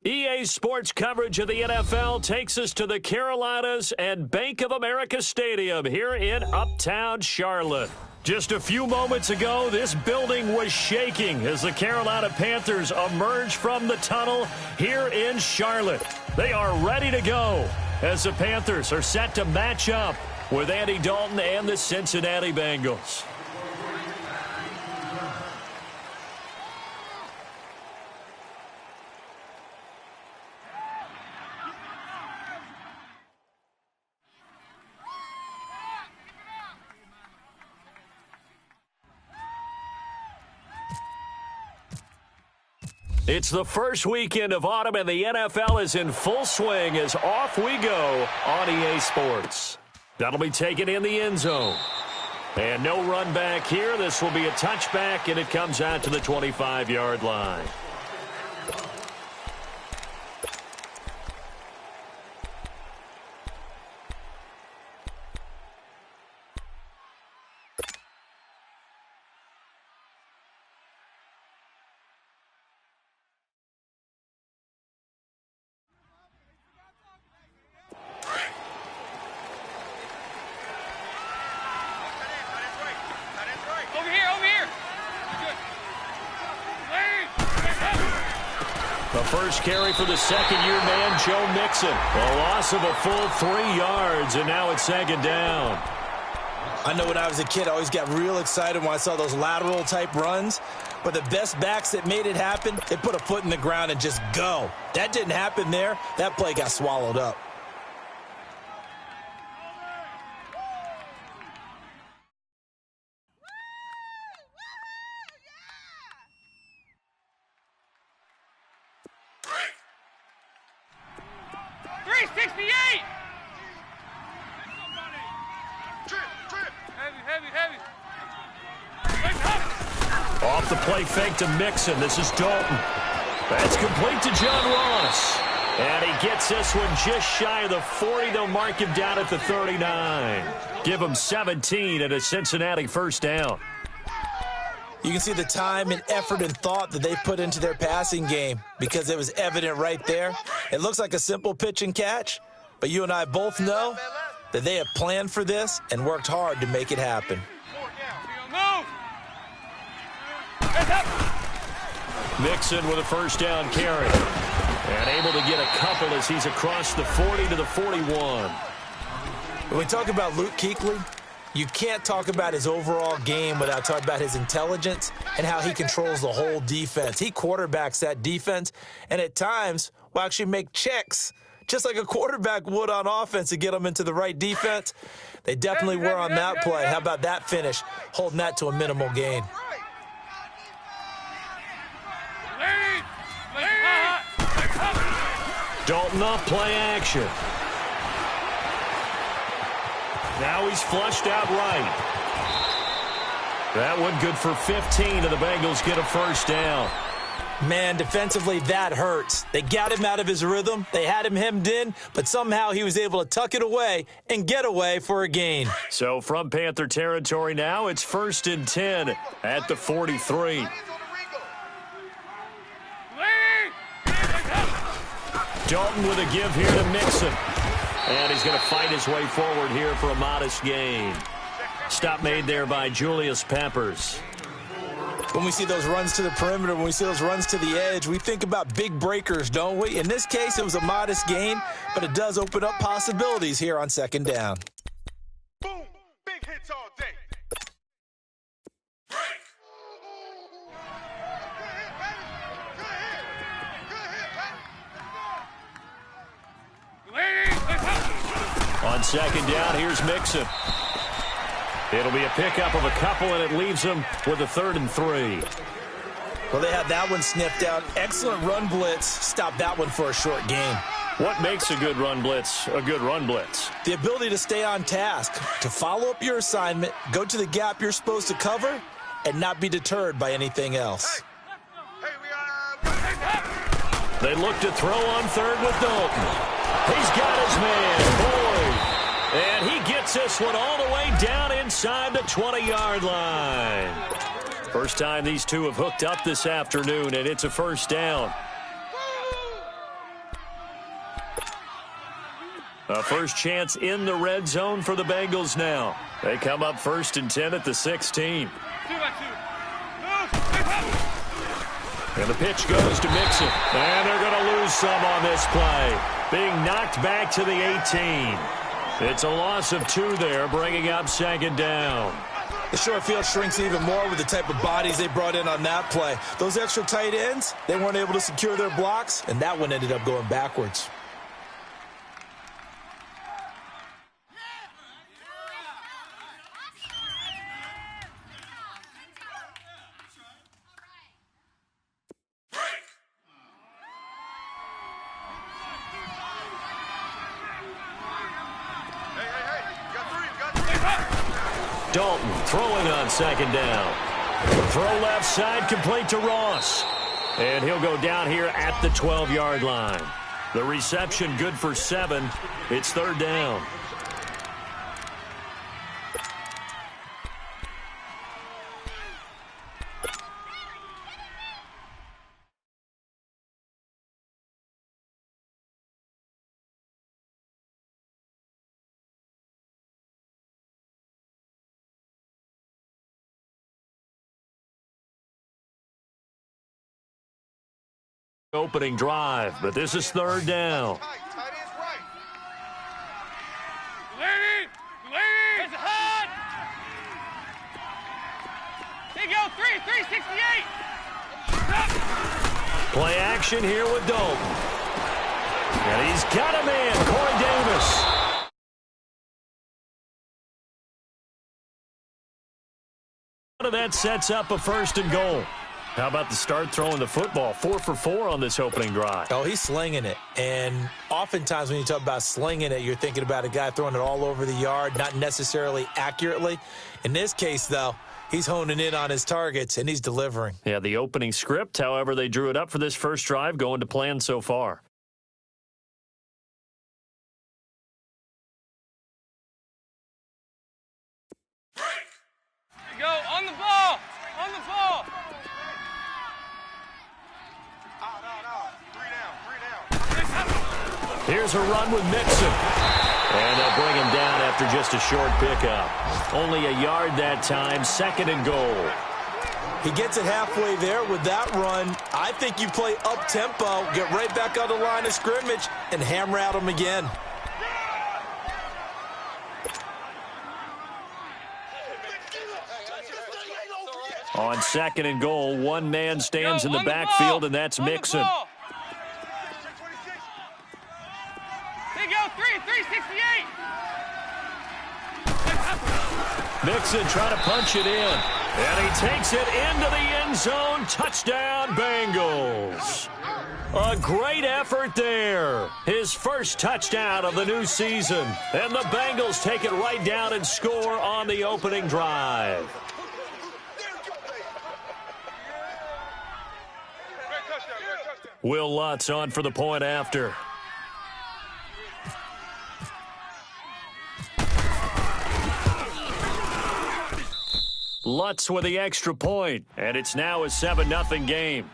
EA Sports coverage of the NFL takes us to the Carolinas and Bank of America Stadium here in Uptown Charlotte. Just a few moments ago, this building was shaking as the Carolina Panthers emerged from the tunnel here in Charlotte. They are ready to go as the Panthers are set to match up with Andy Dalton and the Cincinnati Bengals. It's the first weekend of autumn, and the NFL is in full swing as off we go on EA Sports. That'll be taken in the end zone. And no run back here. This will be a touchback, and it comes out to the 25-yard line. The first carry for the second-year man, Joe Mixon. A loss of a full 3 yards, and now it's second down. I know when I was a kid, I always got real excited when I saw those lateral-type runs. But the best backs that made it happen, they put a foot in the ground and just go. That didn't happen there. That play got swallowed up. Off the play fake to Mixon. This is Dalton. That's complete to John Ross. And he gets this one just shy of the 40. They'll mark him down at the 39. Give him 17 and a Cincinnati first down. You can see the time and effort and thought that they put into their passing game because it was evident right there. It looks like a simple pitch and catch, but you and I both know that they have planned for this and worked hard to make it happen. Mixon with a first down carry. And able to get a couple as he's across the 40 to the 41. When we talk about Luke Kuechly, you can't talk about his overall game without talking about his intelligence and how he controls the whole defense. He quarterbacks that defense and at times will actually make checks just like a quarterback would on offense to get them into the right defense. They definitely were on that play. How about that finish, holding that to a minimal gain? Dalton off play action. Now he's flushed out right. That one good for 15, and the Bengals get a first down. Man, defensively, that hurts. They got him out of his rhythm. They had him hemmed in, but somehow he was able to tuck it away and get away for a gain. So from Panther territory now, it's 1st and 10 at the 43. Dalton with a give here to Mixon. And he's going to fight his way forward here for a modest gain. Stop made there by Julius Peppers. When we see those runs to the perimeter, when we see those runs to the edge, we think about big breakers, don't we? In this case, it was a modest gain, but it does open up possibilities here on second down. Boom! Big hits all day. On second down, here's Mixon. It'll be a pickup of a couple, and it leaves him with a 3rd and 3. Well, they had that one sniffed out. Excellent run blitz. Stop that one for a short gain. What makes a good run blitz a good run blitz? The ability to stay on task, to follow up your assignment, go to the gap you're supposed to cover, and not be deterred by anything else. They look to throw on 3rd with Dalton. He's got his man, Boyd. And he gets this one all the way down inside the 20-yard line. First time these two have hooked up this afternoon, and it's a first down. A first chance in the red zone for the Bengals now. They come up 1st and 10 at the 16. 2-by-2. And the pitch goes to Mixon. And they're going to lose some on this play. Being knocked back to the 18. It's a loss of 2 there, bringing up 2nd down. The short field shrinks even more with the type of bodies they brought in on that play. Those extra tight ends, they weren't able to secure their blocks, and that one ended up going backwards. Dalton throwing on 2nd down. Throw left side, complete to Ross. And he'll go down here at the 12-yard line. The reception good for 7. It's 3rd down. Opening drive, but this is 3rd down. Tight end's right. Lady! There's a HUD! They go 368! Play action here with Dalton. And he's got a man, Corey Davis. That sets up a 1st and goal. How about the start throwing the football? 4 for 4 on this opening drive. Oh, he's slinging it. And oftentimes when you talk about slinging it, you're thinking about a guy throwing it all over the yard, not necessarily accurately. In this case, though, he's honing in on his targets, and he's delivering. Yeah, the opening script, however, they drew it up for this first drive, going to plan so far. Go on the ball! On the ball! Here's a run with Mixon. And they'll bring him down after just a short pickup. Only a yard that time, 2nd and goal. He gets it halfway there with that run. I think you play up-tempo, get right back on the line of scrimmage, and hammer at him again. On 2nd and goal, one man stands in the backfield, and that's Mixon. They go 368! Mixon trying to punch it in. And he takes it into the end zone. Touchdown, Bengals. A great effort there. His first touchdown of the new season. And the Bengals take it right down and score on the opening drive. Will Lutz on for the point after. Lutz with the extra point, and it's now a 7-0 game.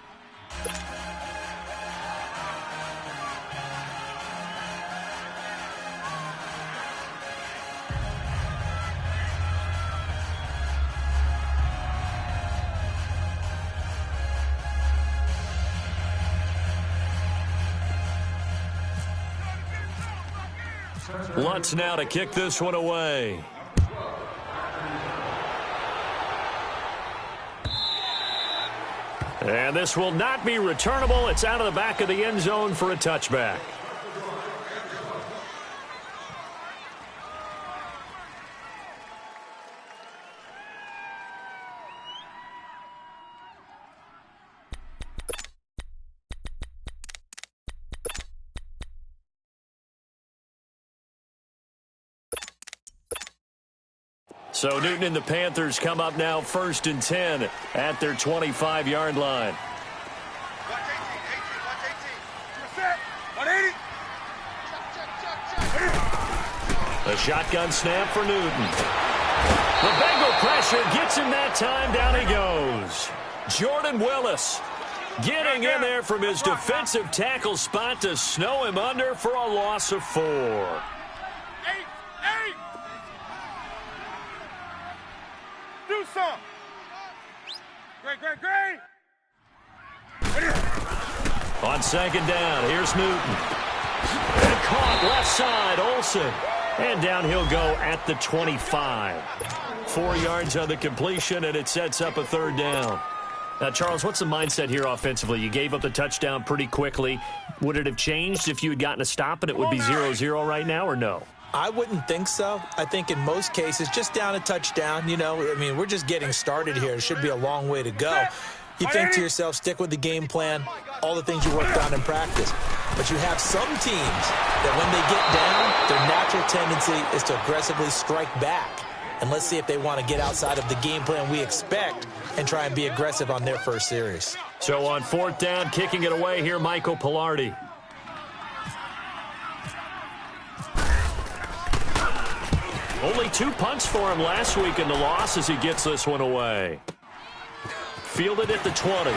Lutz now to kick this one away. And this will not be returnable. It's out of the back of the end zone for a touchback. So Newton and the Panthers come up now 1st and 10 at their 25-yard line. Watch 18. 180. A shotgun snap for Newton. The Bengal pressure gets him that time. Down he goes. Jordan Willis getting in there from his defensive tackle spot to snow him under for a loss of 4. Do some. Great. On second down, here's Newton. And caught left side, Olsen. And down he'll go at the 25. 4 yards on the completion, and it sets up a third down. Now, Charles, what's the mindset here offensively? You gave up the touchdown pretty quickly. Would it have changed if you had gotten a stop and it would be 0-0 right now, or no? I wouldn't think so. I think in most cases, just down a touchdown, we're just getting started here. It should be a long way to go. You think to yourself, stick with the game plan, all the things you worked on in practice. But you have some teams that when they get down, their natural tendency is to aggressively strike back. And let's see if they want to get outside of the game plan we expect and try and be aggressive on their first series. So on fourth down, kicking it away here, Michael Pilardi. Only 2 punts for him last week in the loss as he gets this one away. Fielded at the 20.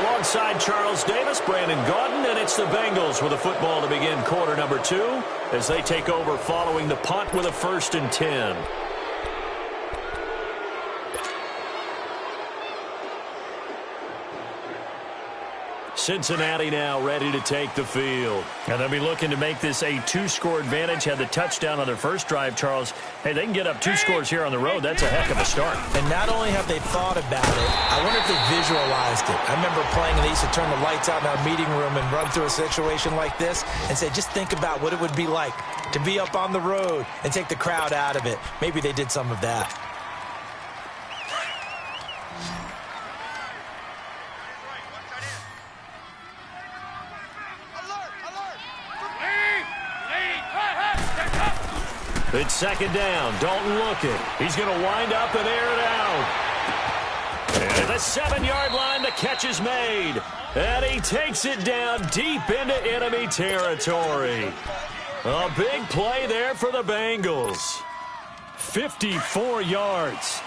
Alongside Charles Davis, Brandon Gaudin, and it's the Bengals with a football to begin quarter number 2 as they take over following the punt with a 1st and 10. Cincinnati now ready to take the field. And they'll be looking to make this a 2-score advantage. Had the touchdown on their first drive, Charles. Hey, they can get up 2 scores here on the road. That's a heck of a start. And not only have they thought about it, I wonder if they visualized it. I remember playing, and they used to turn the lights out in our meeting room and run through a situation like this and say, just think about what it would be like to be up on the road and take the crowd out of it. Maybe they did some of that. It's second down. Dalton looking. He's going to wind up and air it out. And the 7-yard line, the catch is made. And he takes it down deep into enemy territory. A big play there for the Bengals. 54 yards.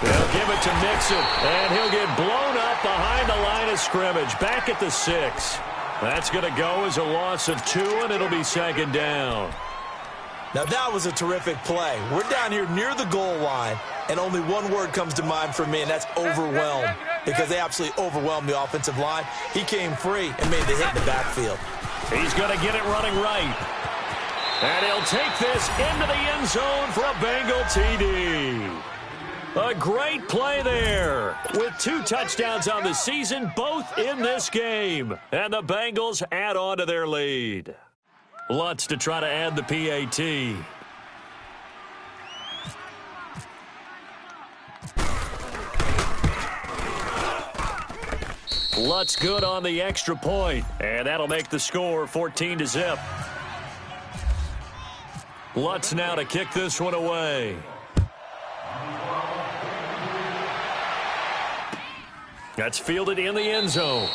They'll give it to Mixon, and he'll get blown up behind the line of scrimmage, back at the 6. That's going to go as a loss of 2, and it'll be second down. Now, that was a terrific play. We're down here near the goal line, and only one word comes to mind for me, and that's overwhelmed, because they absolutely overwhelmed the offensive line. He came free and made the hit in the backfield. He's going to get it running right. And he'll take this into the end zone for a Bengal TD. A great play there with 2 touchdowns on the season, both in this game. And the Bengals add on to their lead. Lutz to try to add the PAT. Lutz good on the extra point, and that'll make the score 14-0. Lutz now to kick this one away. That's fielded in the end zone.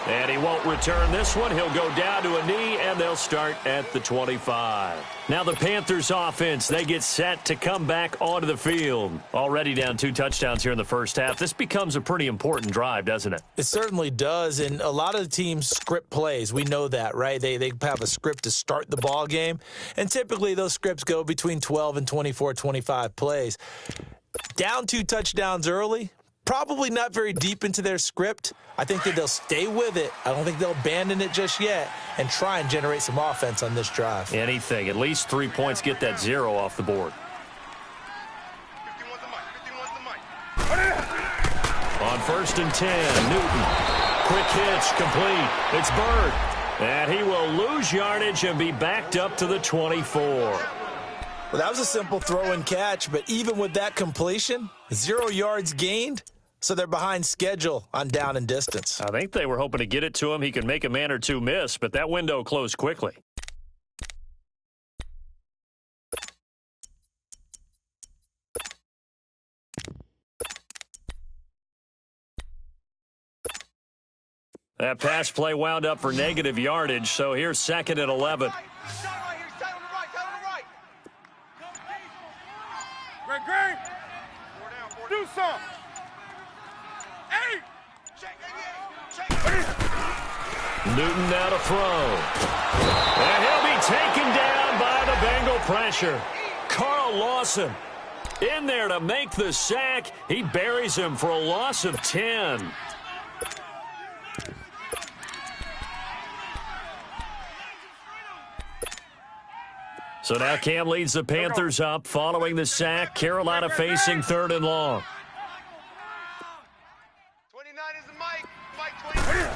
And he won't return this one. He'll go down to a knee, and they'll start at the 25. Now the Panthers offense, they get set to come back onto the field. Already down 2 touchdowns here in the first half. This becomes a pretty important drive, doesn't it? It certainly does, and a lot of the teams script plays. We know that, right? They have a script to start the ball game, and typically those scripts go between 12 and 24, 25 plays. Down 2 touchdowns early, probably not very deep into their script. I think that they'll stay with it. I don't think they'll abandon it just yet and try and generate some offense on this drive. Anything. At least 3 points, get that 0 off the board. 51's the mic. On 1st and 10, Newton. Quick hitch, complete. It's Bird. And he will lose yardage and be backed up to the 24. Well, that was a simple throw and catch, but even with that completion, 0 yards gained, so they're behind schedule on down and distance. I think they were hoping to get it to him. He could make a man or 2 miss, but that window closed quickly. That pass play wound up for negative yardage, so here's 2nd and 11. Great. Do some. 8. Check 88. Newton now to throw. And he'll be taken down by the Bengal pressure. Carl Lawson in there to make the sack. He buries him for a loss of 10. So now Cam leads the Panthers up following the sack. Carolina facing 3rd and long. 29 is the Mike. Mike 29.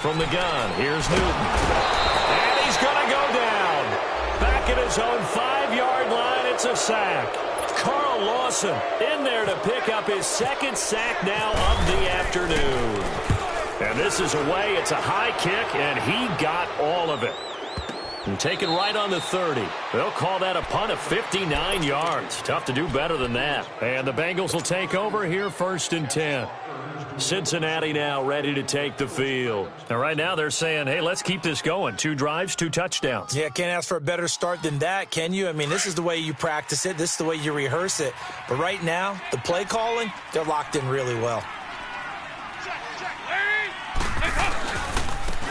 From the gun, here's Newton. And he's going to go down. Back at his own 5-yard line, it's a sack. Carl Lawson in there to pick up his 2nd sack now of the afternoon. And this is away. It's a high kick, and he got all of it. And taken right on the 30. They'll call that a punt of 59 yards. Tough to do better than that. And the Bengals will take over here 1st and 10. Cincinnati now ready to take the field. And right now they're saying, hey, let's keep this going. 2 drives, 2 touchdowns. Yeah, can't ask for a better start than that, can you? I mean, this is the way you practice it. This is the way you rehearse it. But right now, the play calling, they're locked in really well.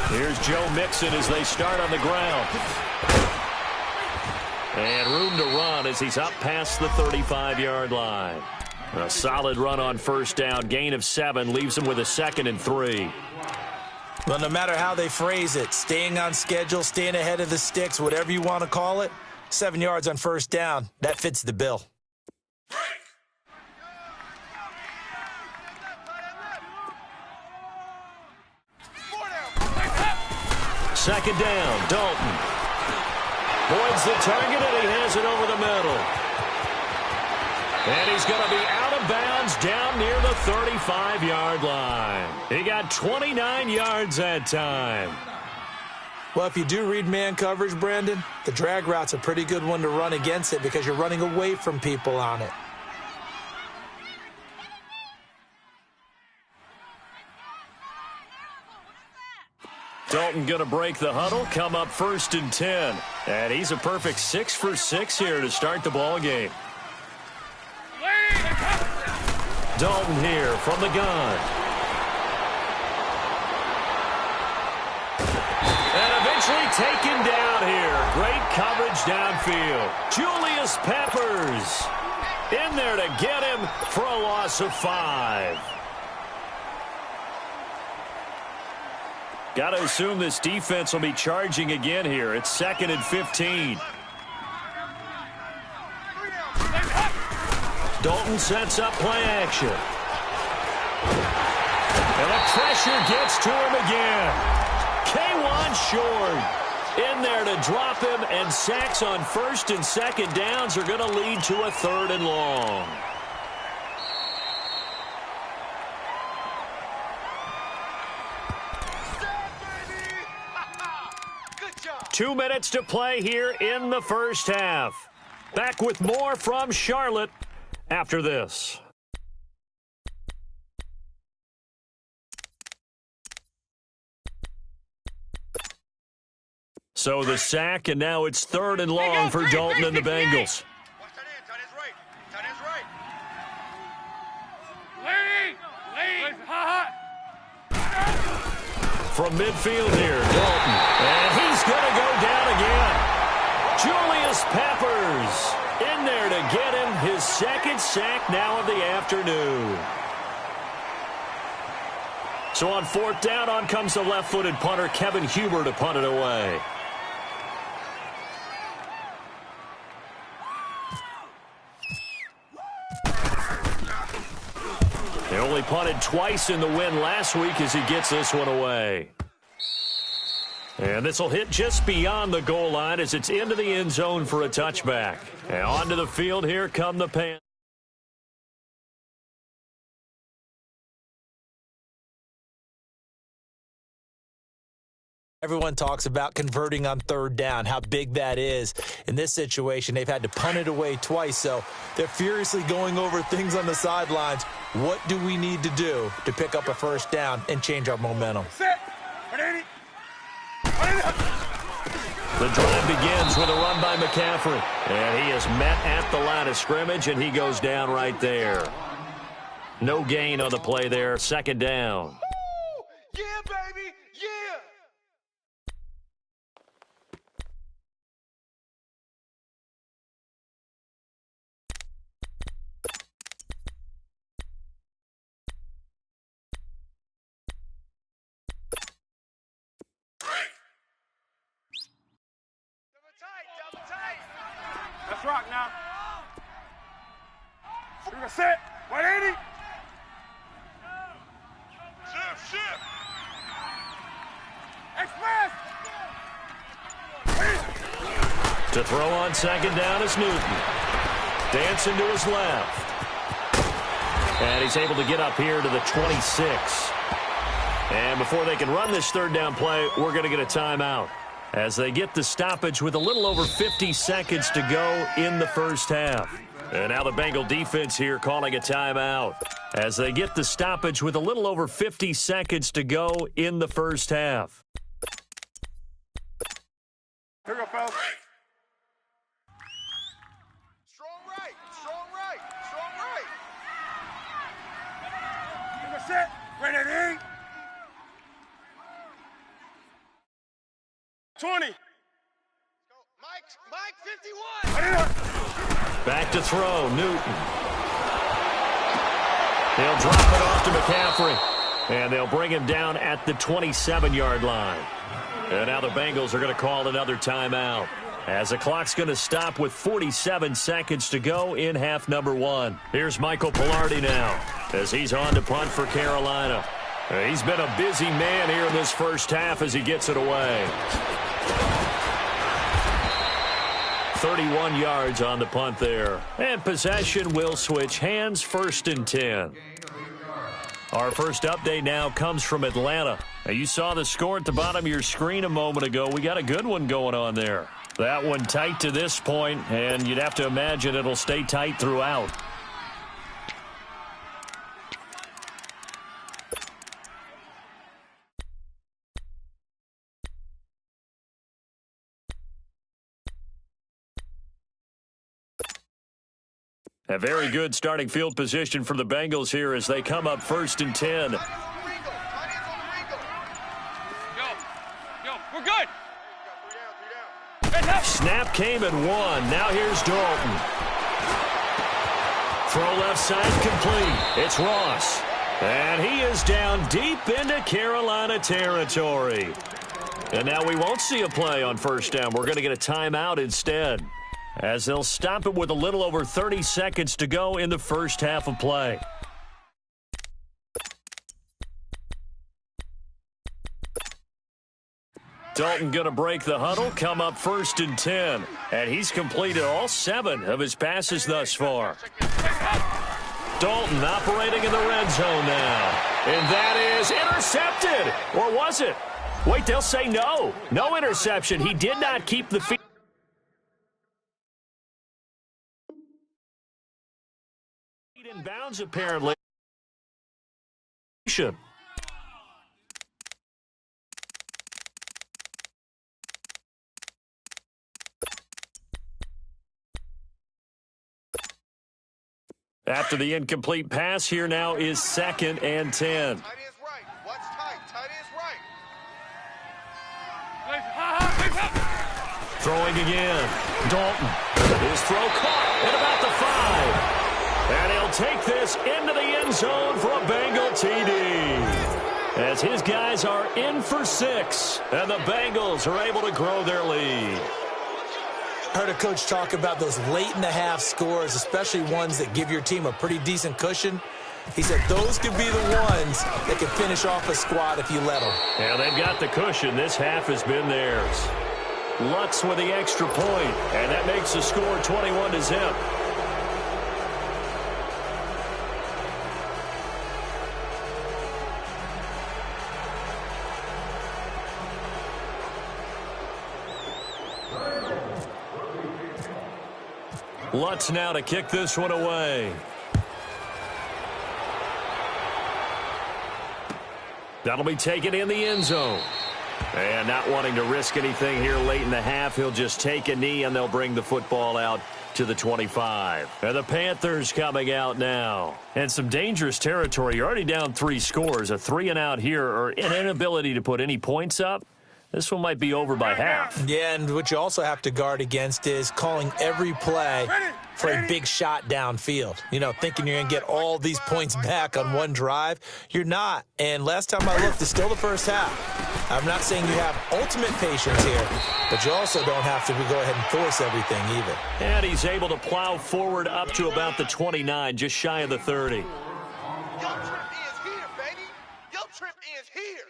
Here's Joe Mixon as they start on the ground. And room to run as he's up past the 35-yard line. A solid run on 1st down. Gain of 7 leaves him with a 2nd and 3. Well, no matter how they phrase it, staying on schedule, staying ahead of the sticks, whatever you want to call it, 7 yards on 1st down, that fits the bill. Second down, Dalton. Boyd's the target, and he has it over the middle. And he's going to be out of bounds down near the 35-yard line. He got 29 yards that time. Well, if you do read man coverage, Brandon, the drag route's a pretty good one to run against it because you're running away from people on it. Dalton going to break the huddle, come up 1st and 10. And he's a perfect 6 for 6 here to start the ball game. Dalton here from the gun. And eventually taken down here. Great coverage downfield. Julius Peppers in there to get him for a loss of 5. Got to assume this defense will be charging again here. It's 2nd and 15. Dalton sets up play action. And the pressure gets to him again. K1 short. In there to drop him, and sacks on 1st and 2nd downs are going to lead to a 3rd and long. Good job. 2 minutes to play here in the 1st half. Back with more from Charlotte after this. So the sack, and now it's 3rd and long for Dalton and the Bengals. Watch that end. Tight end's right. Tight end's right. Lead. Hot. From midfield here, Dalton. And he's going to go down again. Julius Peppers in there to get him his 2nd sack now of the afternoon. So on 4th down, on comes the left-footed punter, Kevin Huber, to punt it away. They only punted twice in the win last week as he gets this one away. And this will hit just beyond the goal line as it's into the end zone for a touchback. And onto the field, here come the Panthers. Everyone talks about converting on 3rd down, how big that is. In this situation, they've had to punt it away twice, so they're furiously going over things on the sidelines. What do we need to do to pick up a 1st down and change our momentum? The drive begins with a run by McCaffrey. And he is met at the line of scrimmage, and he goes down right there. No gain on the play there, 2nd down. Yeah, baby. Yeah. Double tight. Let's rock now. We're gonna set. 180. Shift. Express. To throw on second down is Newton. Dancing to his left. And he's able to get up here to the 26. And before they can run this third down play, we're going to get a timeout as they get the stoppage with a little over 50 seconds to go in the first half. And now the Bengal defense here calling a timeout as they get the stoppage with a little over 50 seconds to go in the first half. Here we go, fellas. Strong right. We're gonna set. 180. 20. Go. Mike 51. Put it up. Back to throw, Newton. He'll drop it off to McCaffrey. And they'll bring him down at the 27-yard line. And now the Bengals are going to call another timeout as the clock's going to stop with 47 seconds to go in half number one. Here's Michael Pilardi now as he's on to punt for Carolina. He's been a busy man here in this first half as he gets it away. 31 yards on the punt there. And possession will switch hands, 1st and 10. Our first update now comes from Atlanta. Now, you saw the score at the bottom of your screen a moment ago. We got a good one going on there. That one tight to this point, and you'd have to imagine it'll stay tight throughout. A very good starting field position for the Bengals here as they come up 1st and 10. Yo, we're good. Three down. Snap came at 1. Now here's Dalton. Throw left side complete. It's Ross. And he is down deep into Carolina territory. And now we won't see a play on 1st down. We're going to get a timeout instead, as they'll stop it with a little over 30 seconds to go in the first half of play. Dalton going to break the huddle, come up 1st and 10. And he's completed all 7 of his passes thus far. Dalton operating in the red zone now. And that is intercepted. Or was it? Wait, they'll say no. No interception. He did not keep the feet. In bounds, apparently. After the incomplete pass, here now is 2nd and 10. Tight is right. What's tight? Tight is right. Throwing again. Dalton. His throw caught at about the 5. And he'll take this into the end zone for a Bengal TD. As his guys are in for 6. And the Bengals are able to grow their lead. I heard a coach talk about those late-in-the-half scores, especially ones that give your team a pretty decent cushion. He said those could be the ones that can finish off a squad if you let them. Yeah, they've got the cushion. This half has been theirs. Lutz with the extra point, and that makes the score 21-0. Lutz now to kick this one away. That'll be taken in the end zone. And not wanting to risk anything here late in the half, he'll just take a knee, and they'll bring the football out to the 25. And the Panthers coming out now. And some dangerous territory. You're already down 3 scores. A 3-and-out here, or an inability to put any points up. This one might be over by half. Yeah, and what you also have to guard against is calling every play for a big shot downfield. You know, thinking you're going to get all these points back on one drive. You're not. And last time I looked, it's still the first half. I'm not saying you have ultimate patience here, but you also don't have to go ahead and force everything either. And he's able to plow forward up to about the 29, just shy of the 30. Yo, trip is here, baby. Yo, trip is here.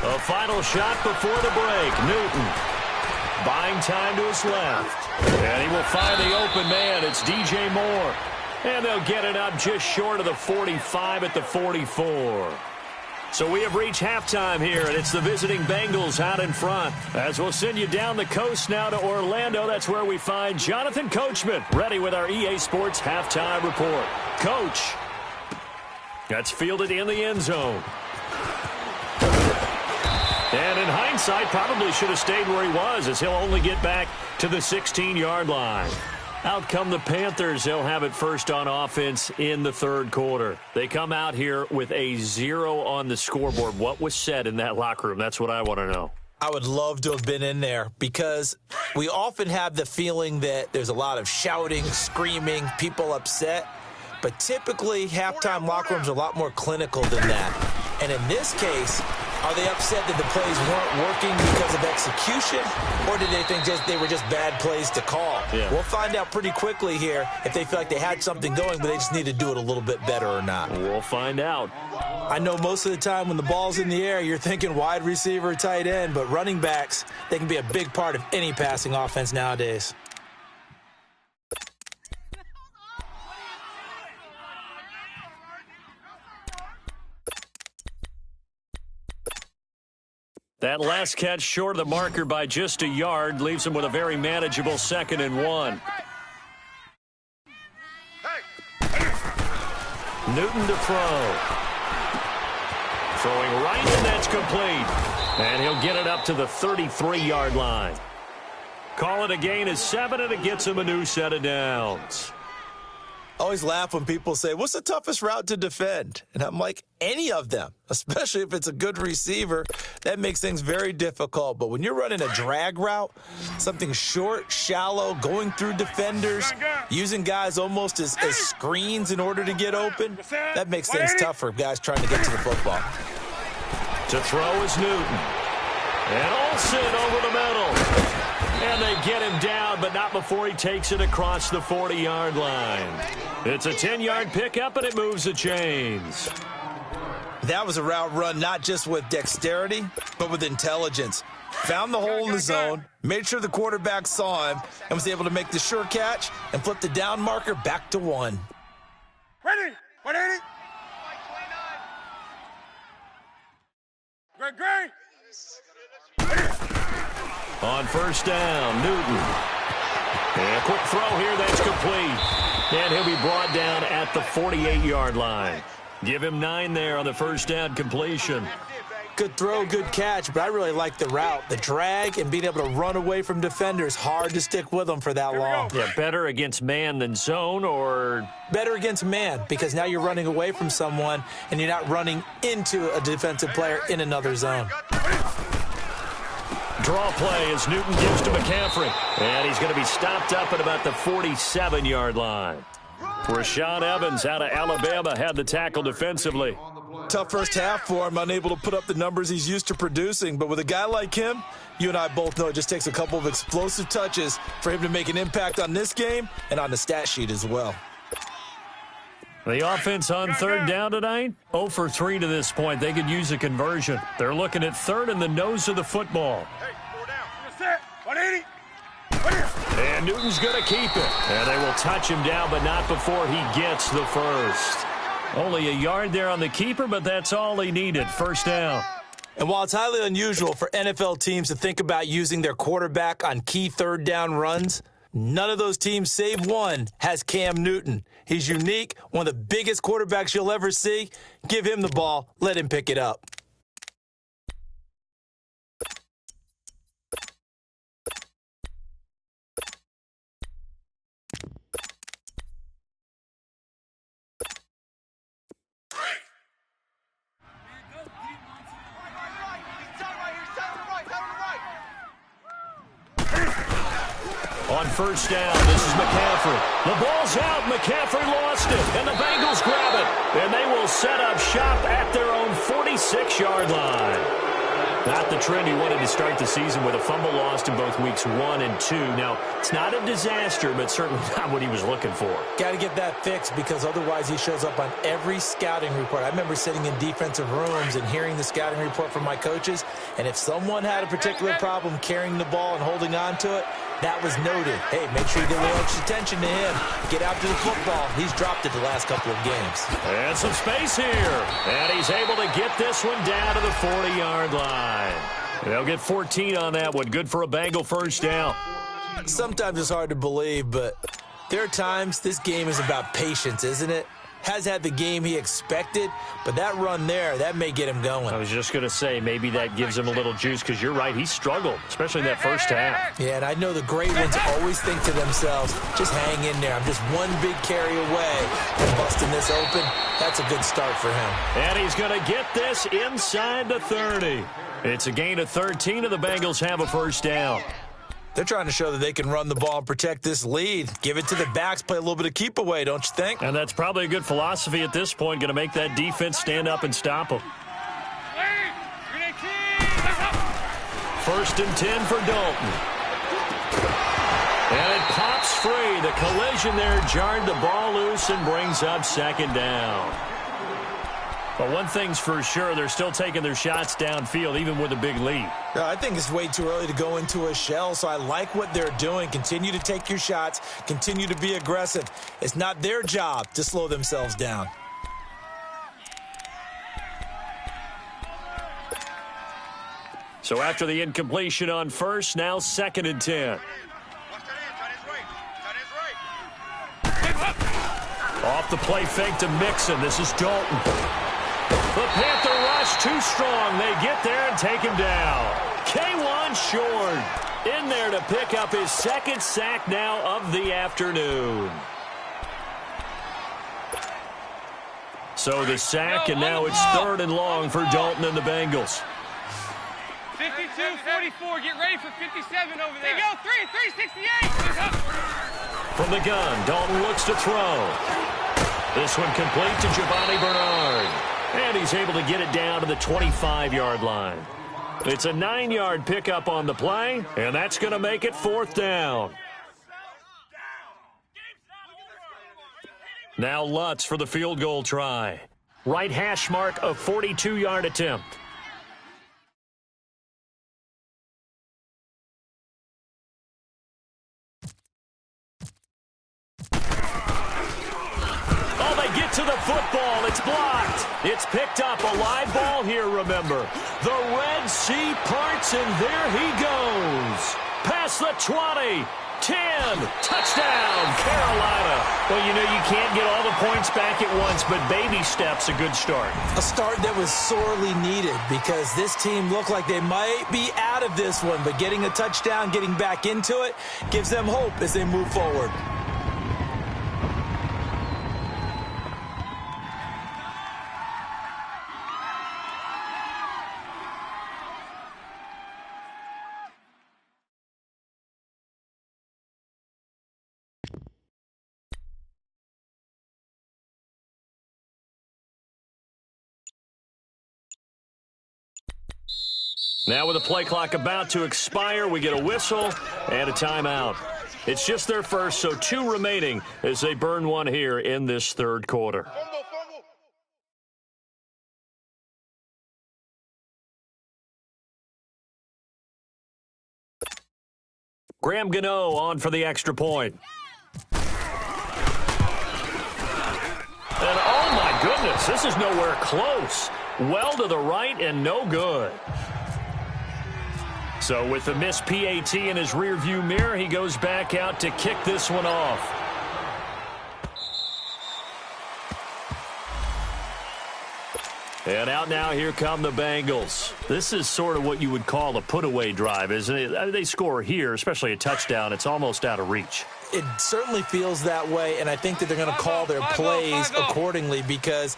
A final shot before the break. Newton buying time to his left. And he will find the open man. It's DJ Moore. And they'll get it up just short of the 45 at the 44. So we have reached halftime here, and it's the visiting Bengals out in front. As we'll send you down the coast now to Orlando, that's where we find Jonathan Coachman, ready with our EA Sports halftime report. Coach, that's fielded in the end zone. And in hindsight, probably should have stayed where he was, as he'll only get back to the 16-yard line. Out come the Panthers. They'll have it first on offense in the third quarter. They come out here with a 0 on the scoreboard. What was said in that locker room? That's what I want to know. I would love to have been in there because we often have the feeling that there's a lot of shouting, screaming, people upset. But typically, halftime locker rooms are a lot more clinical than that. And in this case, are they upset that the plays weren't working because of execution, or did they think they were just bad plays to call? Yeah. We'll find out pretty quickly here if they feel like they had something going, but they just need to do it a little bit better or not. We'll find out. I know most of the time when the ball's in the air, you're thinking wide receiver, tight end, but running backs, they can be a big part of any passing offense nowadays. That last catch short of the marker by just a yard leaves him with a very manageable 2nd and 1. Newton to throw. Throwing right, and that's complete. And he'll get it up to the 33-yard line. Call it a gain of 7, and it gets him a new set of downs. I always laugh when people say, what's the toughest route to defend? And I'm like, any of them, especially if it's a good receiver. That makes things very difficult. But when you're running a drag route, something short, shallow, going through defenders, using guys almost as screens in order to get open, that makes things tough for guys trying to get to the football. To throw is Newton. And Olsen over the middle. And they get him down, but not before he takes it across the 40-yard line. It's a 10-yard pickup, and it moves the chains. That was a route run not just with dexterity, but with intelligence. Found the hole in the zone, made sure the quarterback saw him, and was able to make the sure catch and flip the down marker back to 1. Ready? 180. Great. On first down, Newton. And a quick throw here, that's complete. And he'll be brought down at the 48-yard line. Give him 9 there on the first down completion. Good throw, good catch, but I really like the route. The drag and being able to run away from defenders, hard to stick with them for that long. Yeah, better against man than zone, or? Better against man, because now you're running away from someone and you're not running into a defensive player in another zone. Draw play as Newton gives to McCaffrey. And he's going to be stopped up at about the 47-yard line. Rashaan Evans out of Alabama had the tackle defensively. Tough first half for him, unable to put up the numbers he's used to producing. But with a guy like him, you and I both know it just takes a couple of explosive touches for him to make an impact on this game and on the stat sheet as well. The offense on third down tonight, 0 for 3 to this point. They could use a conversion. They're looking at third in the nose of the football. Hey, 4 down. Set. 180. And Newton's going to keep it. And they will touch him down, but not before he gets the first. Only a yard there on the keeper, but that's all he needed. First down. And while it's highly unusual for NFL teams to think about using their quarterback on key third down runs, none of those teams, save one, has Cam Newton. He's unique, one of the biggest quarterbacks you'll ever see. Give him the ball. Let him pick it up. On first down, this is McCaffrey. The ball's out. McCaffrey lost it, and the Bengals grab it. And they will set up shop at their own 46-yard line. Not the trend he wanted to start the season with a fumble lost in both weeks 1 and 2. Now, it's not a disaster, but certainly not what he was looking for. Got to get that fixed because otherwise he shows up on every scouting report. I remember sitting in defensive rooms and hearing the scouting report from my coaches, and if someone had a particular problem carrying the ball and holding on to it, that was noted. Hey, make sure you give a little extra attention to him. Get out to the football. He's dropped it the last couple of games. And some space here. And he's able to get this one down to the 40-yard line. They'll get 14 on that one. Good for a Bengal first down. Sometimes it's hard to believe, but there are times this game is about patience, isn't it? Has had the game he expected, but that run there, that may get him going. I was just going to say, maybe that gives him a little juice, because you're right, he struggled, especially in that first half. Yeah, and I know the great ones always think to themselves, just hang in there. I'm just one big carry away from busting this open. That's a good start for him. And he's going to get this inside the 30. It's a gain of 13, and the Bengals have a first down. They're trying to show that they can run the ball and protect this lead. Give it to the backs, play a little bit of keep away, don't you think? And that's probably a good philosophy at this point, going to make that defense stand up and stop them. First and 10 for Dalton. And it pops free. The collision there jarred the ball loose and brings up second down. But one thing's for sure, they're still taking their shots downfield, even with a big lead. I think it's way too early to go into a shell, so I like what they're doing. Continue to take your shots. Continue to be aggressive. It's not their job to slow themselves down. So after the incompletion on first, now second and 10. Off the play fake to Mixon. This is Dalton. The Panther rush too strong. They get there and take him down. K1 short. In there to pick up his second sack now of the afternoon. So the sack, and now it's third and long for Dalton and the Bengals. 52-44. Get ready for 57 over there. They go 368. From the gun, Dalton looks to throw. This one complete to Giovanni Bernard. And he's able to get it down to the 25-yard line. It's a 9-yard pickup on the play, and that's going to make it fourth down. Now Lutz for the field goal try. Right hash mark, a 42-yard attempt. To the football, it's blocked. It's picked up, a live ball here, remember. The Red Sea parts, and there he goes. Past the 20, 10, touchdown, Carolina. Well, you know, you can't get all the points back at once, but baby steps, a good start. A start that was sorely needed because this team looked like they might be out of this one, but getting a touchdown, getting back into it, gives them hope as they move forward. Now with the play clock about to expire, we get a whistle and a timeout. It's just their first, so 2 remaining as they burn one here in this third quarter. Graham Gano on for the extra point. And oh my goodness, this is nowhere close. well to the right and no good. So with the missed PAT in his rearview mirror, he goes back out to kick this one off. And out now, here come the Bengals. This is sort of what you would call a put-away drive, isn't it? I mean, they score here, especially a touchdown. It's almost out of reach. It certainly feels that way, and I think that they're going to call their plays accordingly, because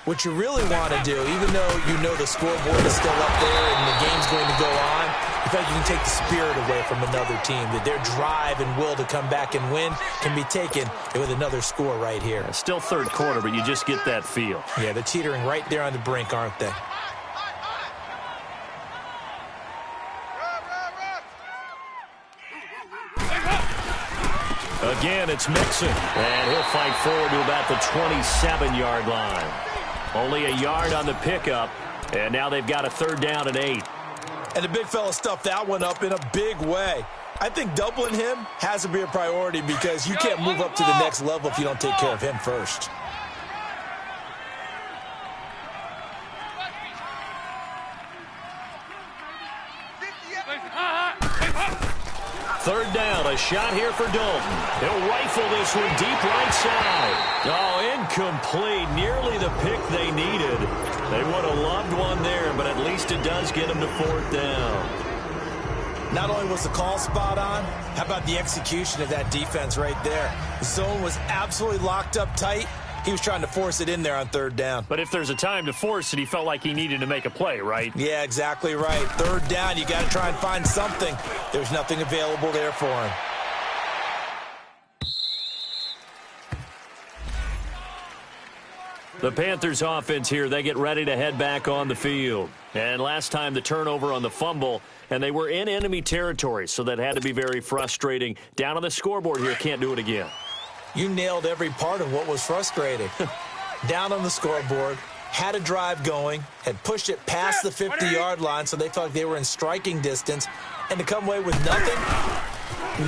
what you really want to do, even though you know the scoreboard is still up there and the game's going to go on, you feel like you can take the spirit away from another team, that their drive and will to come back and win can be taken with another score right here. It's still third quarter, but you just get that feel. Yeah, they're teetering right there on the brink, aren't they? Again, it's Mixon, and he'll fight forward to about the 27-yard line. Only a yard on the pickup, and now they've got a third down and 8. And the big fella stuffed that one up in a big way. I think doubling him has to be a priority, because you can't move up to the next level if you don't take care of him first. Third down, a shot here for Dalton. He'll rifle this one deep right side. Oh, incomplete. Nearly the pick they needed. They would have loved one there, but at least it does get them to fourth down. Not only was the call spot on, how about the execution of that defense right there? The zone was absolutely locked up tight. He was trying to force it in there on third down. But if there's a time to force it, he felt like he needed to make a play, right? Yeah, exactly right. Third down, you got to try and find something. There's nothing available there for him. The Panthers offense here, they get ready to head back on the field. And last time the turnover on the fumble, and they were in enemy territory, so that had to be very frustrating. Down on the scoreboard here, can't do it again. You nailed every part of what was frustrating. Down on the scoreboard, had a drive going, had pushed it past the 50-yard line, so they felt like they were in striking distance, and to come away with nothing,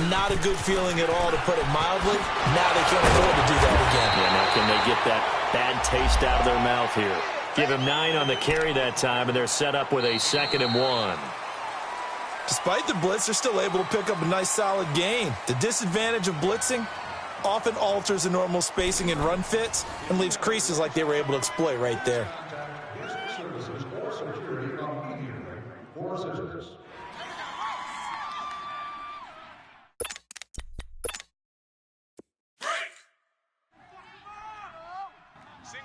not a good feeling at all, to put it mildly. Now they can't afford to do that again. Yeah, now can they get that bad taste out of their mouth here? Give him 9 on the carry that time, and they're set up with a 2nd and 1. Despite the blitz, they're still able to pick up a nice, solid gain. The disadvantage of blitzing often alters the normal spacing and run fits and leaves creases like they were able to exploit right there.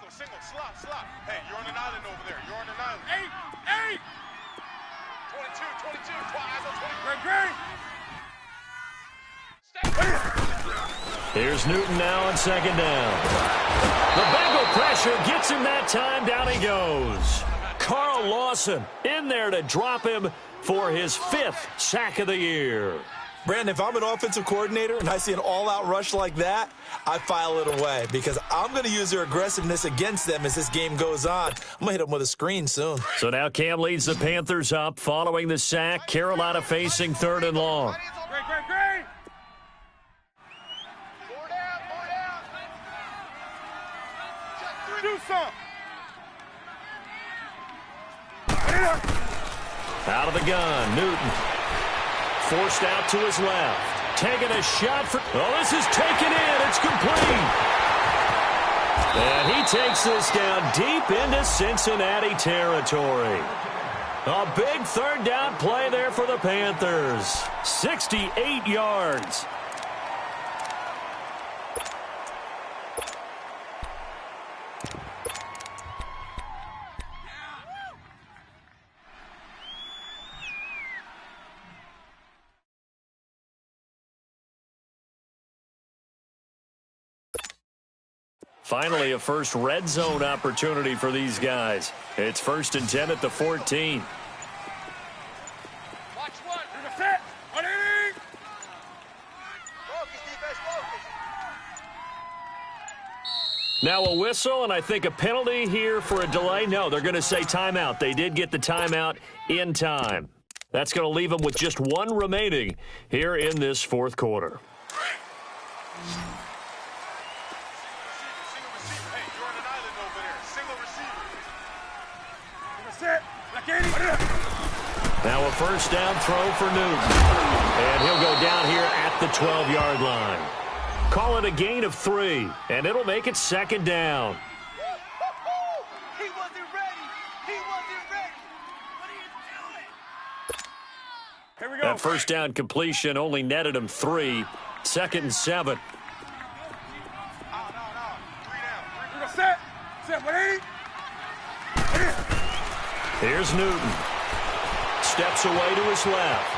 Single, slot. Hey, you're on an island over there. You're on an island. 8. 22, eyes on 20. Here's Newton now on 2nd down. The Bengal pressure gets him that time. Down he goes. Carl Lawson in there to drop him for his 5th sack of the year. Brandon, if I'm an offensive coordinator and I see an all-out rush like that, I file it away, because I'm going to use their aggressiveness against them as this game goes on. I'm going to hit them with a screen soon. So now Cam leads the Panthers up following the sack. Carolina facing 3rd and long. Great. Four down. Do something. Out of the gun, Newton. Forced out to his left. Taking a shot for... Oh, this is taken in. It's complete. And he takes this down deep into Cincinnati territory. A big 3rd down play there for the Panthers. 68 yards. Finally, a first red zone opportunity for these guys. It's 1st and 10 at the 14. Watch one. You're the fit. Focus, defense, focus. Now a whistle, and I think a penalty here for a delay. No, they're going to say timeout. They did get the timeout in time. That's going to leave them with just 1 remaining here in this 4th quarter. Hey, you're on an island over there. Single receiver. Now a first down throw for Newton. And he'll go down here at the 12-yard line. Call it a gain of 3, and it'll make it second down. He wasn't ready. He wasn't ready. What are you doing? Here we go. That first down completion only netted him 3. 2nd and 7. No. 3 down. We go set. Set 180. Here's Newton. Steps away to his left.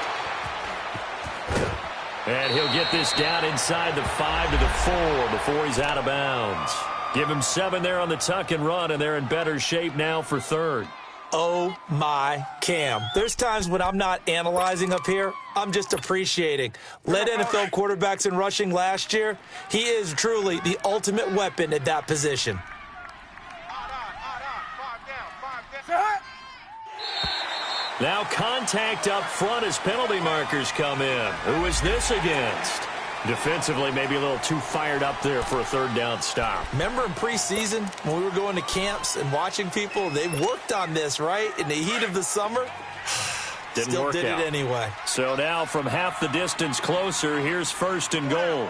And he'll get this down inside the 5 to the 4 before he's out of bounds. Give him 7 there on the tuck and run, and they're in better shape now for 3rd. Oh, my Cam. There's times when I'm not analyzing up here. I'm just appreciating. Led NFL quarterbacks in rushing last year. He is truly the ultimate weapon at that position. Odd on. 5 down. Now contact up front as penalty markers come in. Who is this against? Defensively, maybe a little too fired up there for a 3rd down stop. Remember in preseason when we were going to camps and watching people, they worked on this, right? In the heat of the summer, Still did out. it anyway. So now from half the distance closer, here's 1st and goal.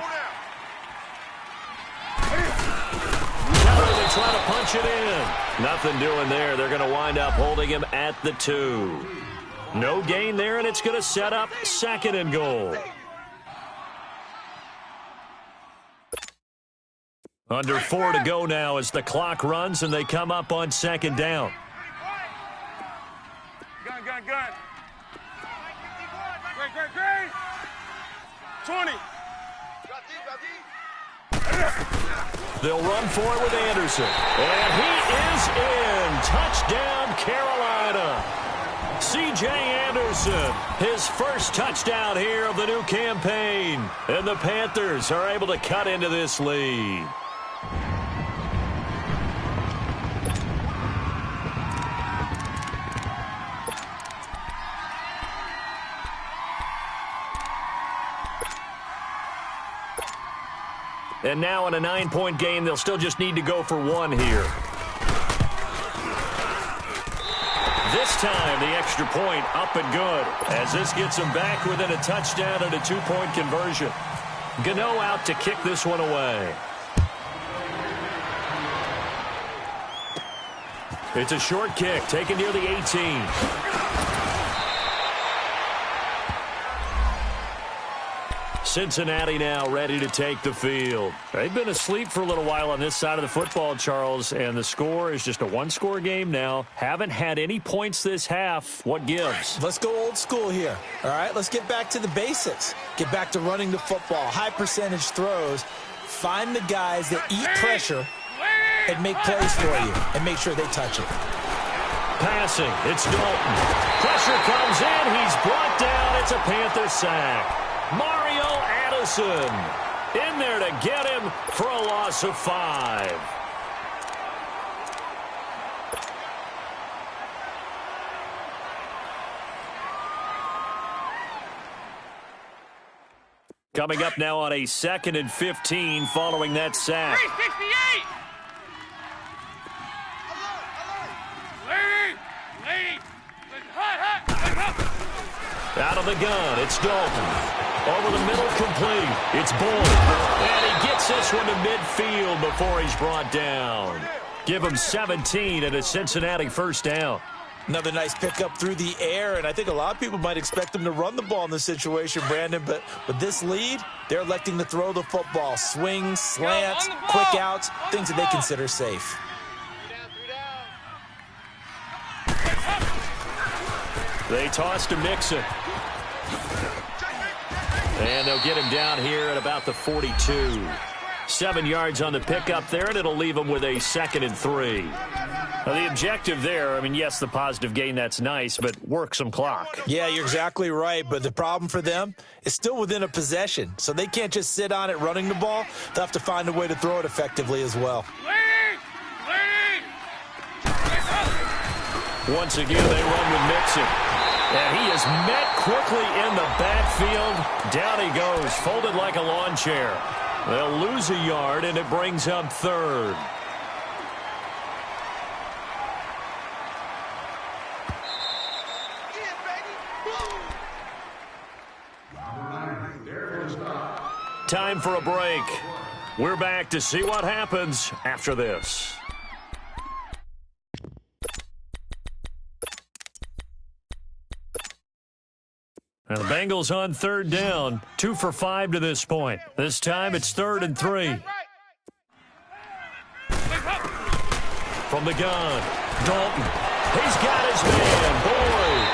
They try to punch it in. Nothing doing there. They're going to wind up holding him at the 2. No gain there, and it's going to set up 2nd and goal. Under 4 to go now as the clock runs, and they come up on 2nd down. Gun. Great. 20. They'll run for it with Anderson. And he is in. Touchdown, Carolina. C.J. Anderson, his first touchdown here of the new campaign. And the Panthers are able to cut into this lead. And now in a 9-point game, they'll still just need to go for 1 here. This time, the extra point up and good, as this gets them back within a touchdown and a 2-point conversion. Gano out to kick this one away. It's a short kick, taken near the 18. Cincinnati now ready to take the field. They've been asleep for a little while on this side of the football, Charles, and the score is just a 1-score game now. Haven't had any points this half. What gives? Let's go old school here, all right? Let's get back to the basics. Get back to running the football, high percentage throws. Find the guys that eat pressure and make plays for you and make sure they touch it. Passing, it's Dalton. Pressure comes in, he's brought down. It's a Panther sack. Mario Addison in there to get him for a loss of 5. Coming up now on a 2nd and 15 following that sack. 368. Out of the gun, it's Dalton. Over the middle, complete. It's Bull. And he gets this one to midfield before he's brought down. Give him 17 and a Cincinnati first down. Another nice pickup through the air, and I think a lot of people might expect them to run the ball in this situation, Brandon, but with this lead, they're electing to throw the football. Swings, slants, quick outs, things that they consider safe. They toss to Mixon. And they'll get him down here at about the 42. 7 yards on the pickup there, and it'll leave him with a 2nd and 3. Now, the objective there, I mean, yes, the positive gain, that's nice, but work some clock. Yeah, you're exactly right, but the problem for them is still within a possession, so they can't just sit on it running the ball. They'll have to find a way to throw it effectively as well. Once again, they run with Mixon. And he is met quickly in the backfield. Down he goes, folded like a lawn chair. They'll lose a yard, and it brings up 3rd. time for a break. We're back to see what happens after this. And the Bengals on third down, 2 for 5 to this point. This time it's 3rd and 3. From the gun, Dalton. He's got his man, Boyd.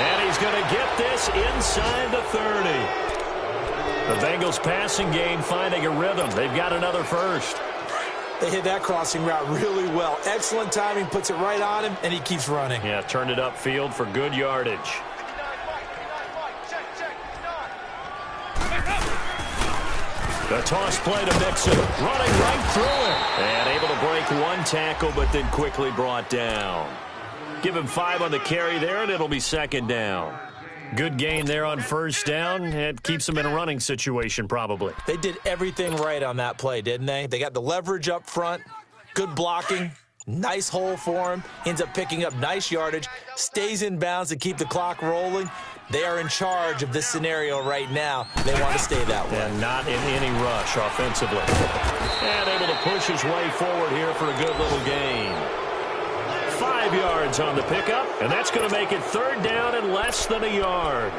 And he's going to get this inside the 30. The Bengals passing game finding a rhythm. They've got another first. They hit that crossing route really well. Excellent timing, puts it right on him, and he keeps running. Yeah, turned it upfield for good yardage. The toss play to Mixon, running right through it. And able to break one tackle, but then quickly brought down. Give him 5 on the carry there, and it'll be 2nd down. Good gain there on 1st down. It keeps them in a running situation, probably. They did everything right on that play, didn't they? They got the leverage up front, good blocking, nice hole for him, ends up picking up nice yardage, stays in bounds to keep the clock rolling. They are in charge of this scenario right now. They want to stay that way. And not in any rush offensively. And able to push his way forward here for a good little gain. 5 yards on the pickup, and that's going to make it 3rd down and less than a yard.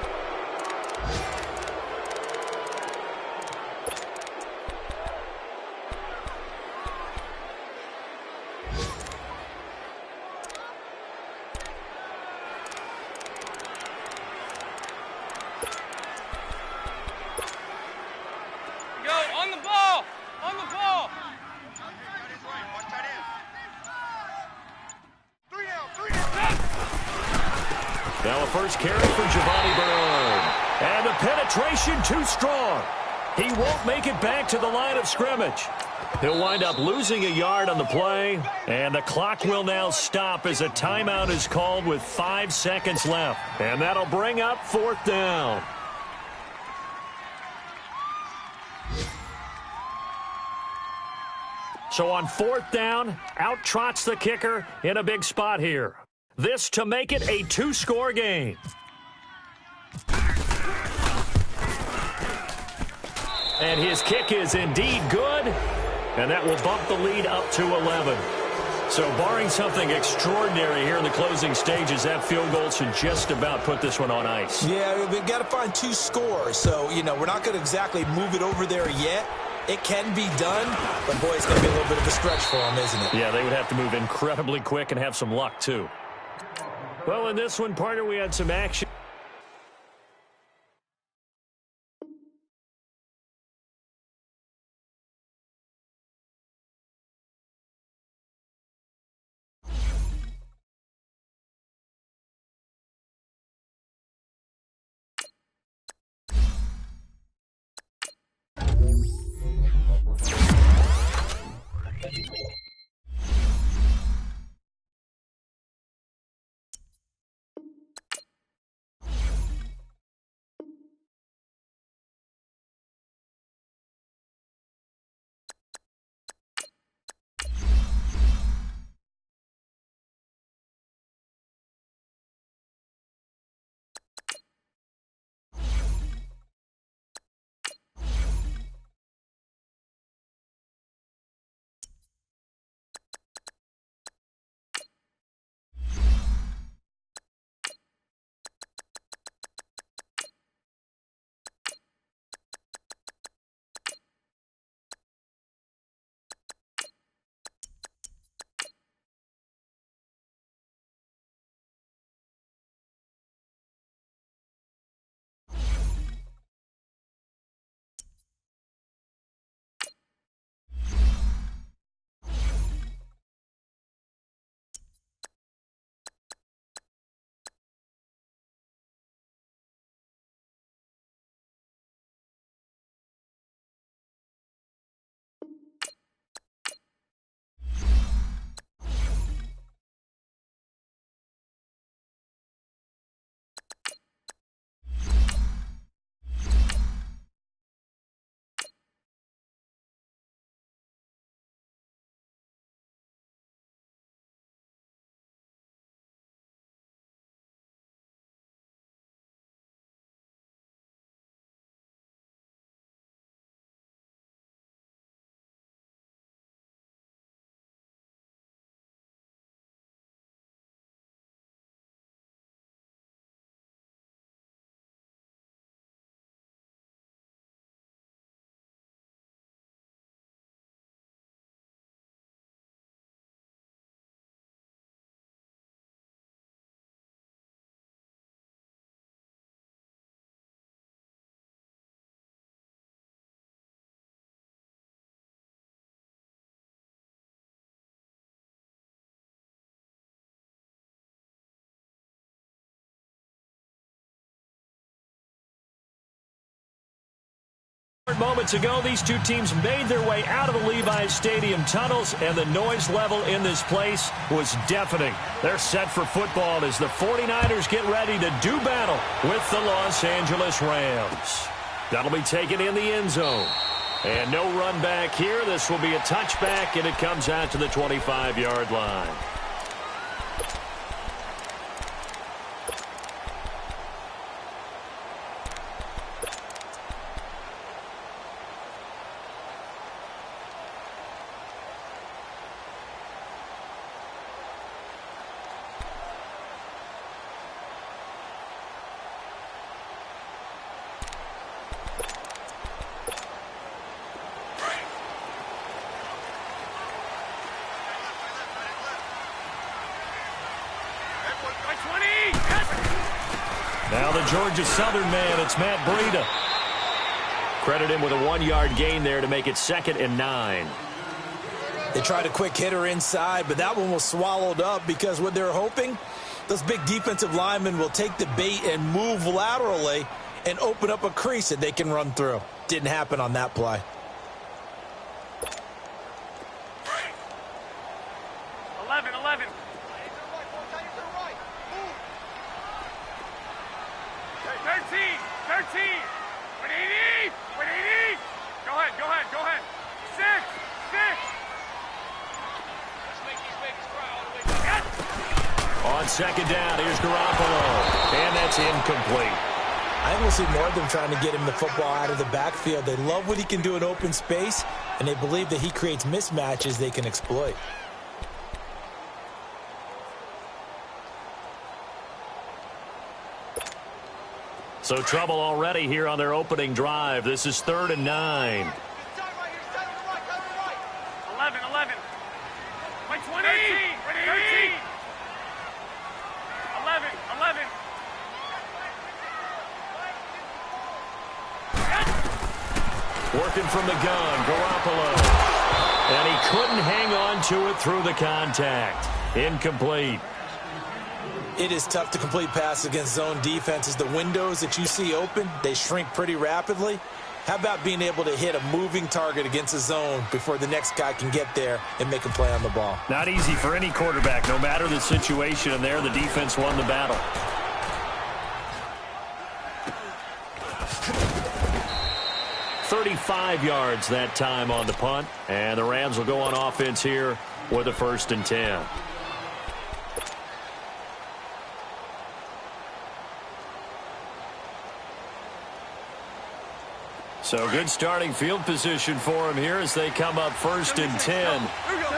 Now a first carry for Giovanni Bernard. And the penetration too strong. He won't make it back to the line of scrimmage. He'll wind up losing a yard on the play. And the clock will now stop as a timeout is called with 5 seconds left. And that'll bring up 4th down. So on 4th down, out trots the kicker in a big spot here. This to make it a 2-score game. And his kick is indeed good, and that will bump the lead up to 11. So barring something extraordinary here in the closing stages, that field goal should just about put this one on ice. Yeah, we've got to find 2 scores. So, we're not going to exactly move it over there yet. It can be done, but boy, it's going to be a little bit of a stretch for them, isn't it? Yeah, they would have to move incredibly quick and have some luck, too. Well, in this one, partner, we had some action. Moments ago, these two teams made their way out of the Levi's Stadium tunnels, and the noise level in this place was deafening. They're set for football as the 49ers get ready to do battle with the Los Angeles Rams. That'll be taken in the end zone. And no run back here. This will be a touchback, and it comes out to the 25-yard line. Now the Georgia Southern man, it's Matt Breida. Credit him with a 1-yard gain there to make it 2nd and 9. They tried a quick hitter inside, but that one was swallowed up because what they're hoping, those big defensive linemen will take the bait and move laterally and open up a crease that they can run through. Didn't happen on that play. 11. 13. What do you need? Go ahead. 6. Let's make these babies cry all the way down. On 2nd down, here's Garoppolo. And that's incomplete. I think we'll see more of them trying to get him the football out of the backfield. They love what he can do in open space, and they believe that he creates mismatches they can exploit. So trouble already here on their opening drive. This is 3rd and 9. 11. Wait, 20. 13. 11. Working from the gun, Garoppolo. And he couldn't hang on to it through the contact. Incomplete. It is tough to complete passes against zone defenses. The windows that you see open, they shrink pretty rapidly. How about being able to hit a moving target against a zone before the next guy can get there and make a play on the ball? Not easy for any quarterback, no matter the situation, and there the defense won the battle. "35 yards that time on the punt, and the Rams will go on offense here with a 1st and 10. So good starting field position for him here as they come up 1st and 10. Here we go.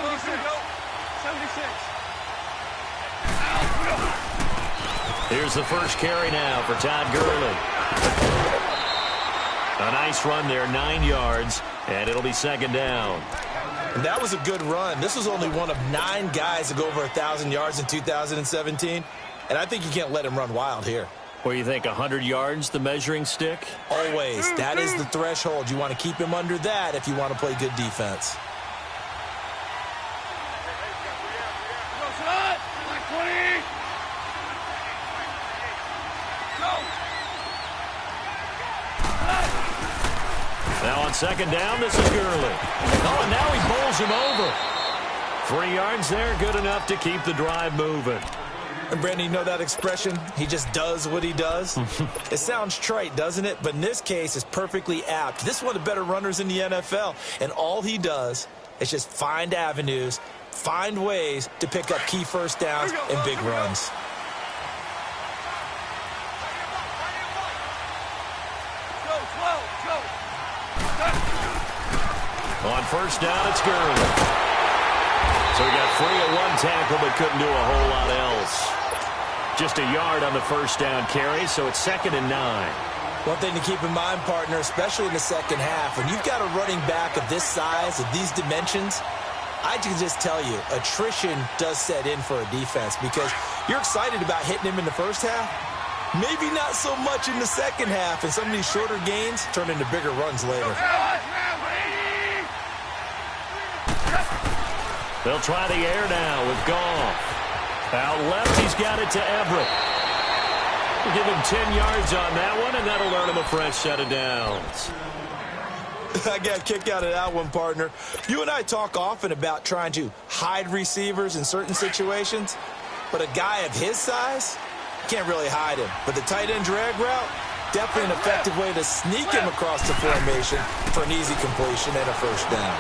76. Here's the first carry now for Todd Gurley. A nice run there, 9 yards, and it'll be 2nd down. And that was a good run. This was only one of 9 guys to go over 1,000 yards in 2017, and I think you can't let him run wild here. What do you think, 100 yards, the measuring stick? Always. That is the threshold. You want to keep him under that if you want to play good defense. Now on 2nd down, this is Gurley. Oh, and now he bowls him over. 3 yards there, good enough to keep the drive moving. And Brandon, you know that expression? He just does what he does. It sounds trite, doesn't it? But in this case, it's perfectly apt. This is one of the better runners in the NFL. And all he does is just find avenues, find ways to pick up key 1st downs and big runs. On 1st down, it's Gurley. So he got free of 1 tackle, but couldn't do a whole lot else. Just a yard on the 1st down carry, so it's 2nd and 9. One thing to keep in mind, partner, especially in the second half, when you've got a running back of this size, of these dimensions, I can just tell you, attrition does set in for a defense because you're excited about hitting him in the first half. Maybe not so much in the second half, and some of these shorter gains turn into bigger runs later. They'll try the air now with Goff. Out left, he's got it to Everett. We'll give him 10 yards on that one, and that'll earn him a fresh set of downs. I got a kick out of that one, partner. You and I talk often about trying to hide receivers in certain situations, but a guy of his size, can't really hide him. But the tight end drag route, definitely an effective way to sneak him across the formation for an easy completion and a first down.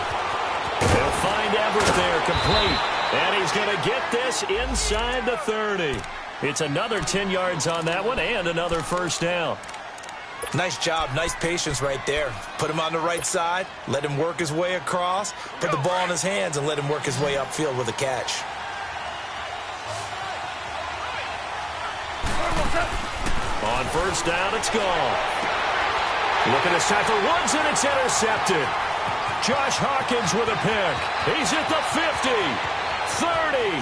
He'll find Everett there, complete. And he's going to get this inside the 30. It's another 10 yards on that one and another first down. Nice job, nice patience right there. Put him on the right side, let him work his way across, put the ball in his hands, and let him work his way upfield with a catch. On first down, it's gone. Looking this time for Woods, and it's intercepted. Josh Hawkins with a pick. He's at the 50, 30,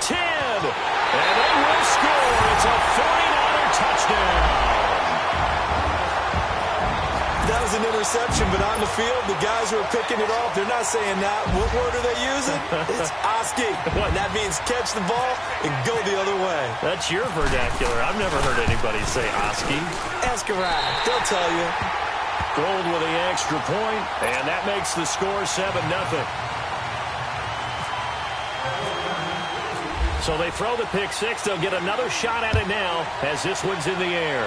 10, and they will score. It's a 49er touchdown. That was an interception, but on the field, the guys who are picking it off, they're not saying that. What word are they using? It's Oski. And that means catch the ball and go the other way. That's your vernacular. I've never heard anybody say Oski. Ask around. They'll tell you. Gold with the extra point, and that makes the score 7-0. So they throw the pick six. They'll get another shot at it now as this one's in the air.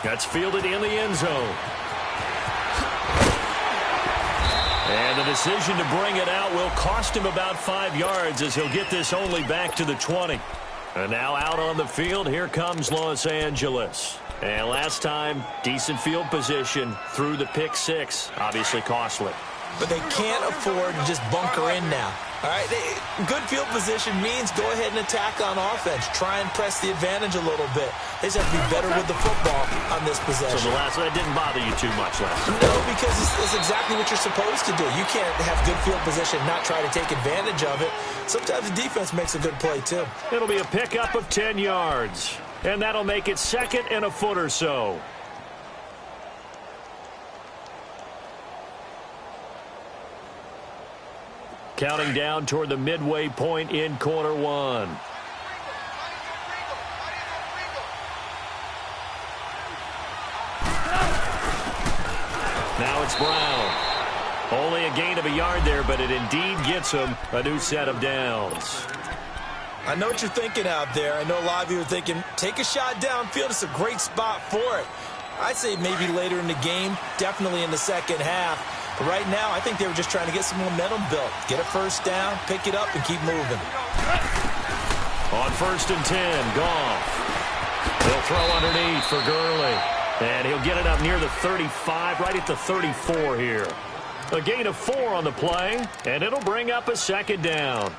That's fielded in the end zone. And the decision to bring it out will cost him about 5 yards as he'll get this only back to the 20. And now out on the field, here comes Los Angeles. And last time, decent field position through the pick six. Obviously costly. But they can't afford to just bunker in now. All right, good field position means go ahead and attack on offense. Try and press the advantage a little bit. They just have to be better with the football on this possession. So the last one, that didn't bother you too much last time? No, because it's exactly what you're supposed to do. You can't have good field position and not try to take advantage of it. Sometimes the defense makes a good play, too. It'll be a pickup of 10 yards. And that'll make it 2nd and a foot or so. Counting down toward the midway point in quarter one. Now it's Brown. Only a gain of a yard there, but it indeed gets him a new set of downs. I know what you're thinking out there. I know a lot of you are thinking, take a shot downfield. It's a great spot for it. I'd say maybe later in the game, definitely in the second half. But right now, I think they were just trying to get some momentum built. Get a first down, pick it up, and keep moving. On 1st and 10, Goff. He'll throw underneath for Gurley. And he'll get it up near the 35, right at the 34 here. A gain of 4 on the play, and it'll bring up a 2nd down.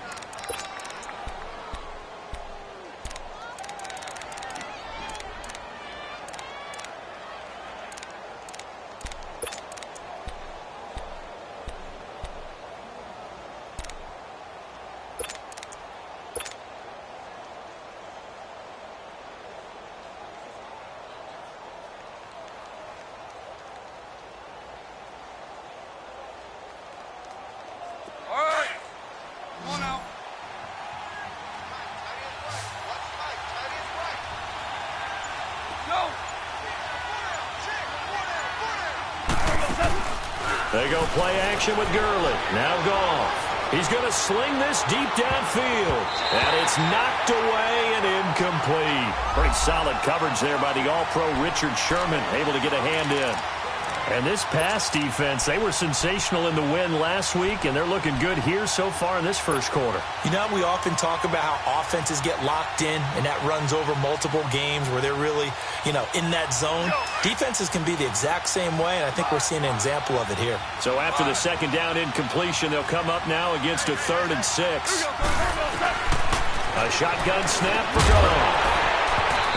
They go play action with Gurley. Now Goff. He's going to sling this deep downfield. And it's knocked away and incomplete. Pretty solid coverage there by the All-Pro Richard Sherman. Able to get a hand in. And this pass defense, they were sensational in the win last week, and they're looking good here so far in this first quarter. You know, we often talk about how offenses get locked in, and that runs over multiple games where they're really, in that zone. Defenses can be the exact same way, and I think we're seeing an example of it here. So after the 2nd down incompletion, they'll come up now against a 3rd and 6. A shotgun snap for Goff.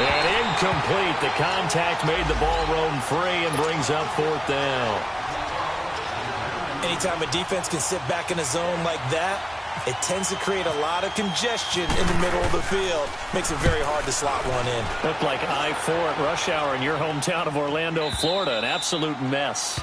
And incomplete. The contact made the ball roam free and brings up 4th down. Anytime a defense can sit back in a zone like that, it tends to create a lot of congestion in the middle of the field. Makes it very hard to slot one in. Looked like I-4 at rush hour in your hometown of Orlando, Florida. An absolute mess.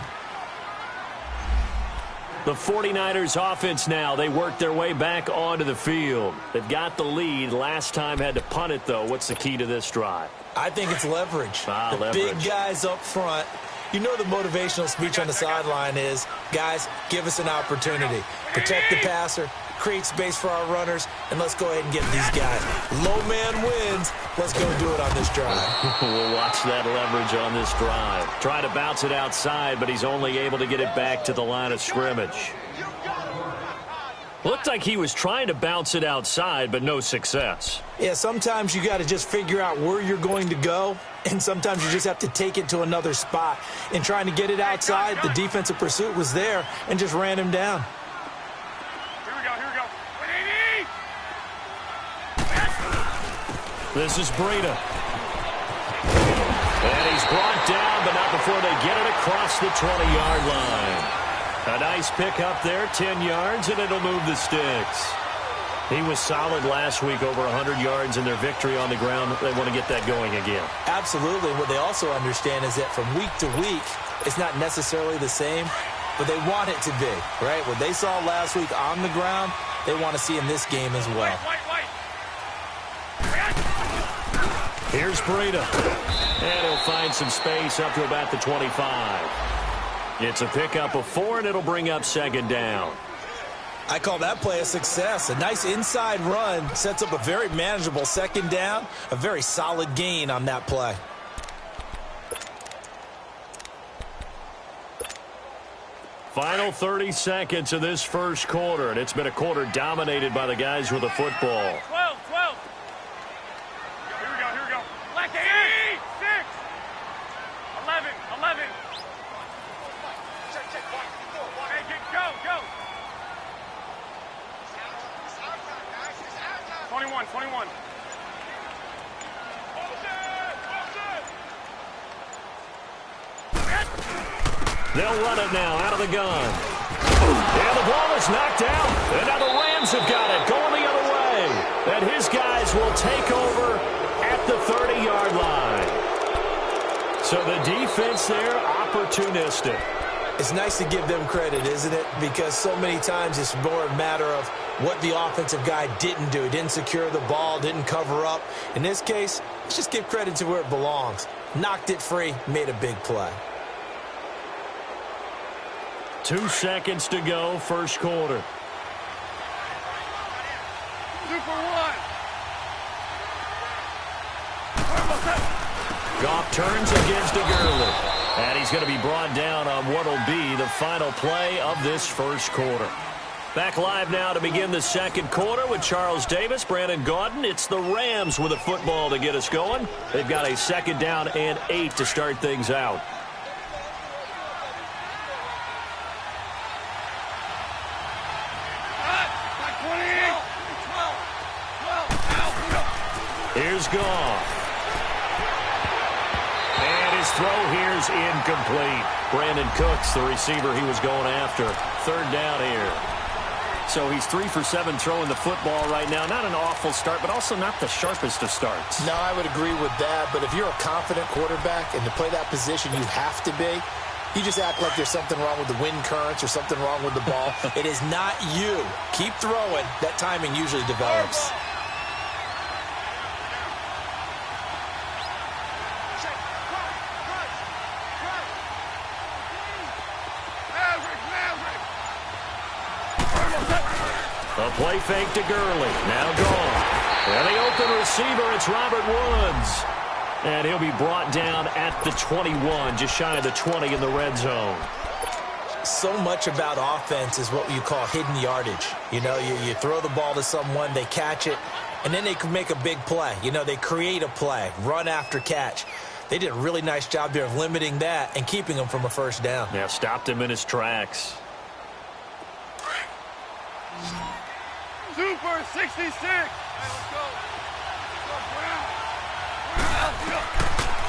The 49ers offense now, they work their way back onto the field. They've got the lead. Last time had to punt it, though. What's the key to this drive? I think it's leverage. Leverage. Big guys up front You know the motivational speech on the sideline is, guys, give us an opportunity. Protect the passer, create space for our runners, and let's go ahead and get these guys. Low man wins. Let's go do it on this drive. We'll watch that leverage on this drive. Try to bounce it outside, but he's only able to get it back to the line of scrimmage. Looked like he was trying to bounce it outside, but no success. Yeah, sometimes you got to just figure out where you're going to go, and sometimes you just have to take it to another spot. In trying to get it outside, the defensive pursuit was there and just ran him down. Here we go. This is Breida. And he's brought down, but not before they get it across the 20-yard line. A nice pick up there, 10 yards, and it'll move the sticks. He was solid last week, over 100 yards in their victory on the ground. They want to get that going again. Absolutely. What they also understand is that from week to week, it's not necessarily the same, but they want it to be, right? What they saw last week on the ground, they want to see in this game as well. Here's Breida. And he'll find some space up to about the 25. It's a pickup of 4, and it'll bring up second down. I call that play a success. A nice inside run sets up a very manageable second down, a very solid gain on that play. Final 30 seconds of this first quarter, and it's been a quarter dominated by the guys with the football. 12. Here we go. Left 8, 6, 11. Go. 21. They'll run it now out of the gun. And the ball is knocked out. And now the Rams have got it going the other way. And his guys will take over at the 30-yard line. So the defense there, opportunistic. It's nice to give them credit, isn't it? Because so many times it's more a matter of what the offensive guy didn't do. Didn't secure the ball, didn't cover up. In this case, let's just give credit to where it belongs. Knocked it free, made a big play. 2 seconds to go, first quarter. Super 1. Goff turns against Gurley. And he's going to be brought down on what will be the final play of this first quarter. Back live now to begin the second quarter with Charles Davis, Brandon Gaudin. It's the Rams with the football to get us going. They've got a second down and 8 to start things out. Here's Goff. And his throw here is incomplete. Brandon Cooks, the receiver he was going after. Third down here. So he's 3 for 7 throwing the football right now. Not an awful start, but also not the sharpest of starts. No, I would agree with that. But if you're a confident quarterback and to play that position you have to be, you just act like there's something wrong with the wind currents or something wrong with the ball. It is not you. Keep throwing. That timing usually develops. A play fake to Gurley. Now gone. And the open receiver, it's Robert Woods. And he'll be brought down at the 21, just shy of the 20 in the red zone. So much about offense is what you call hidden yardage. You know, you throw the ball to someone, they catch it, and then they can make a big play. You know, they create a play, run after catch. They did a really nice job there of limiting that and keeping him from a first down. Yeah, stopped him in his tracks. Super 66.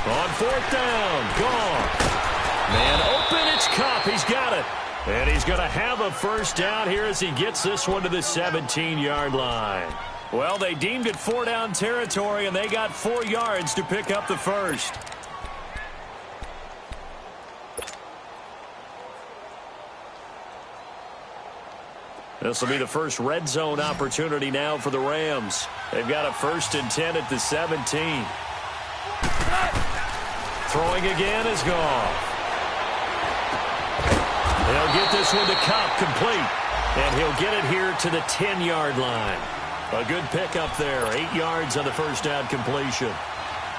On fourth down, gone. Man open, it's Kupp. He's got it. And he's going to have a first down here as he gets this one to the 17-yard line. Well, they deemed it 4-down territory, and they got 4 yards to pick up the first. This will be the first red zone opportunity now for the Rams. They've got a 1st and 10 at the 17. Throwing again is Goff. He'll get this one to Cup, complete. And he'll get it here to the 10-yard line. A good pickup there, 8 yards on the first down completion.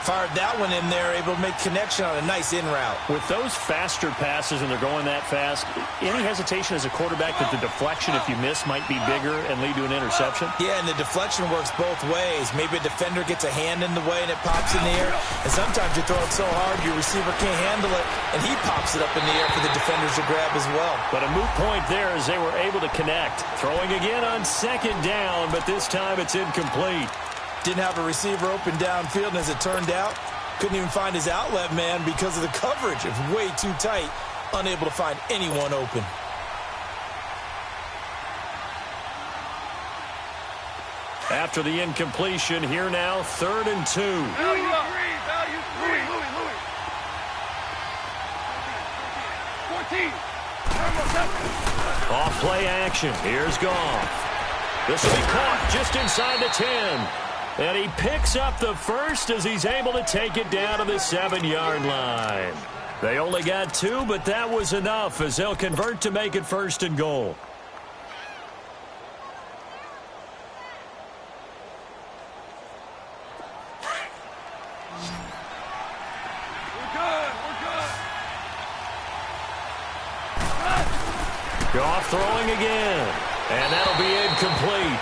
Fired that one in there, able to make connection on a nice in route. With those faster passes and they're going that fast, any hesitation as a quarterback that the deflection, if you miss, might be bigger and lead to an interception? Yeah, and the deflection works both ways. Maybe a defender gets a hand in the way and it pops in the air. And sometimes you throw it so hard your receiver can't handle it, and he pops it up in the air for the defenders to grab as well. But a moot point there as they were able to connect. Throwing again on second down, but this time it's incomplete. Didn't have a receiver open downfield, and as it turned out, couldn't even find his outlet man because of the coverage. It was way too tight, unable to find anyone open. After the incompletion, here now, 3rd and 2. Value 3. 14. Off play action. Here's Goff. This will be caught just inside the 10. And he picks up the first as he's able to take it down to the 7-yard line. They only got 2, but that was enough as they'll convert to make it 1st and goal. Goff throwing again, and that'll be incomplete.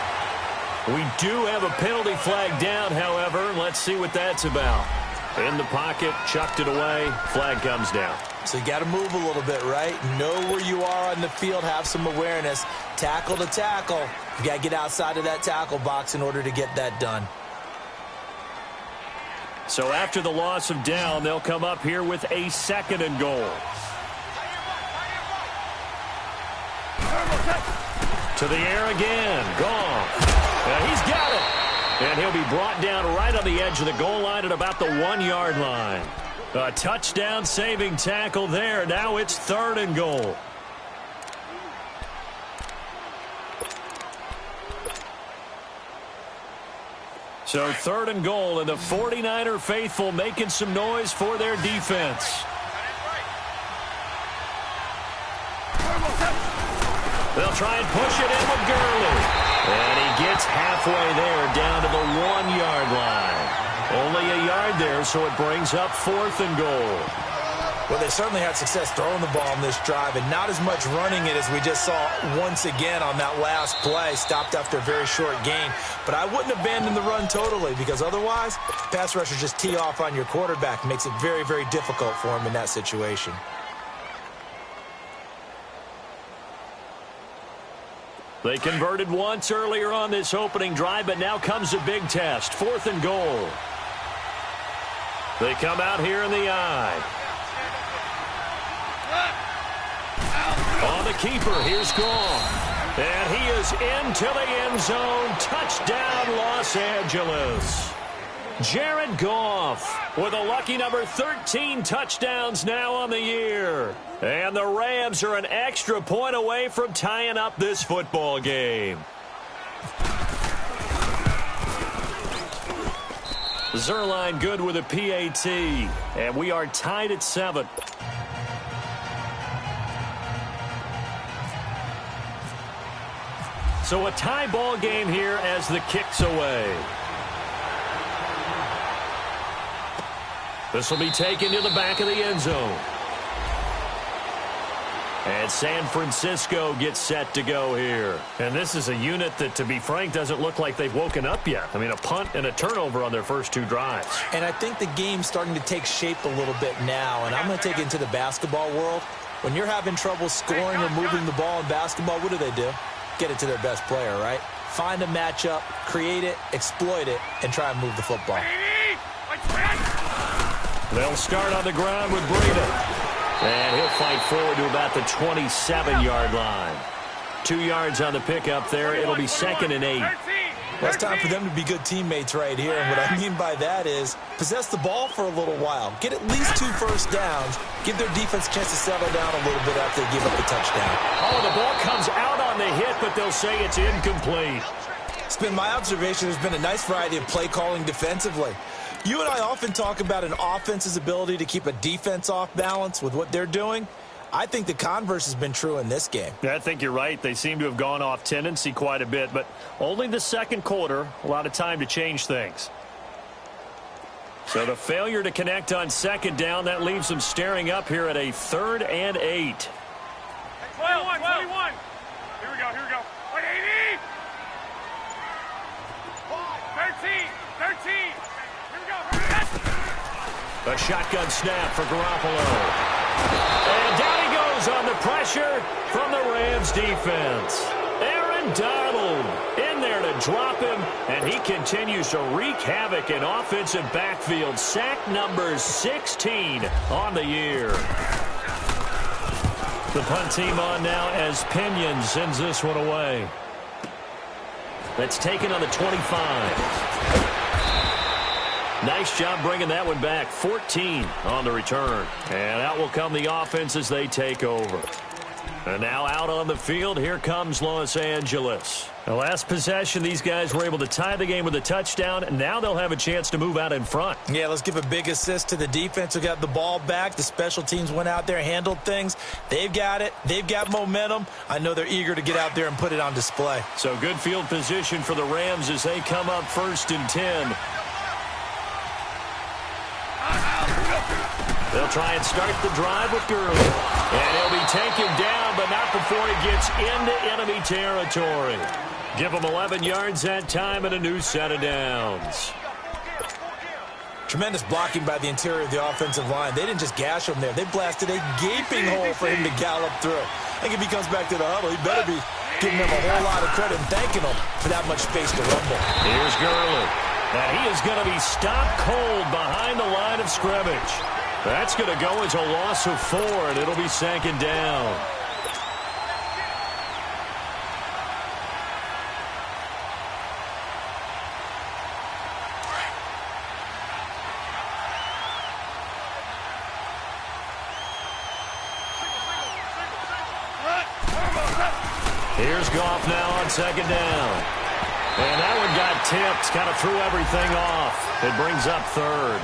We do have a penalty flag down, however. Let's see what that's about. In the pocket, chucked it away, flag comes down. So you got to move a little bit, right? Know where you are on the field, have some awareness. Tackle to tackle. You got to get outside of that tackle box in order to get that done. So after the loss of down, they'll come up here with a 2nd and goal. To the air again. Goff. He's got it. And he'll be brought down right on the edge of the goal line at about the 1-yard line. A touchdown-saving tackle there. Now it's 3rd and goal. So 3rd and goal, and the 49er faithful making some noise for their defense. They'll try and push it in with Gurley. And he gets halfway there down to the 1-yard line. Only a yard there, so it brings up 4th and goal. Well, they certainly had success throwing the ball on this drive, and not as much running it as we just saw once again on that last play. Stopped after a very short gain. But I wouldn't abandon the run totally, because otherwise, pass rushers just tee off on your quarterback. Makes it very, very difficult for him in that situation. They converted once earlier on this opening drive, but now comes a big test. 4th and goal. They come out here in the eye. On the keeper, here's Goff. And he is into the end zone. Touchdown, Los Angeles. Jared Goff with a lucky number 13 touchdowns now on the year. And the Rams are an extra point away from tying up this football game. Zerline good with a PAT. And we are tied at 7. So a tie ball game here as the kick's away. This will be taken to the back of the end zone. And San Francisco gets set to go here. And this is a unit that, to be frank, doesn't look like they've woken up yet. I mean, a punt and a turnover on their first 2 drives. And I think the game's starting to take shape a little bit now. And I'm going to take it into the basketball world. When you're having trouble scoring or moving the ball in basketball, what do? Get it to their best player, right? Find a matchup, create it, exploit it, and try and move the football. They'll start on the ground with Breida. And he'll fight forward to about the 27-yard line. 2 yards on the pickup there. It'll be 2nd and 8. Well, it's time for them to be good teammates right here. And what I mean by that is possess the ball for a little while. Get at least 2 first downs. Give their defense a chance to settle down a little bit after they give up the touchdown. Oh, the ball comes out on the hit, but they'll say it's incomplete. It's been my observation there's been a nice variety of play calling defensively. You and I often talk about an offense's ability to keep a defense off balance with what they're doing. I think the converse has been true in this game. Yeah, I think you're right. They seem to have gone off tendency quite a bit, but only the second quarter, a lot of time to change things. So the failure to connect on second down, that leaves them staring up here at a 3rd and 8. 21. Here we go. 180. 13. Here we go. A shotgun snap for Garoppolo. And down he goes on the pressure from the Rams defense. Aaron Donald in there to drop him, and he continues to wreak havoc in offensive backfield. Sack number 16 on the year. The punt team on now as Pinion sends this one away. That's taken on the 25. Nice job bringing that one back. 14 on the return. And out will come the offense as they take over. And now out on the field, here comes Los Angeles. The last possession, these guys were able to tie the game with a touchdown. And now they'll have a chance to move out in front. Yeah, let's give a big assist to the defense who got the ball back. The special teams went out there, handled things. They've got it. They've got momentum. I know they're eager to get out there and put it on display. So good field position for the Rams as they come up 1st and 10. They'll try and start the drive with Gurley. And he'll be taken down, but not before he gets into enemy territory. Give him 11 yards that time and a new set of downs. Tremendous blocking by the interior of the offensive line. They didn't just gash him there. They blasted a gaping hole for him to gallop through. I think if he comes back to the huddle, he better be giving them a whole lot of credit and thanking them for that much space to rumble. Here's Gurley. And he is going to be stopped cold behind the line of scrimmage. That's going to go as a loss of 4, and it'll be 2nd down. Here's Goff now on 2nd down. And that one got tipped, kind of threw everything off. It brings up 3rd.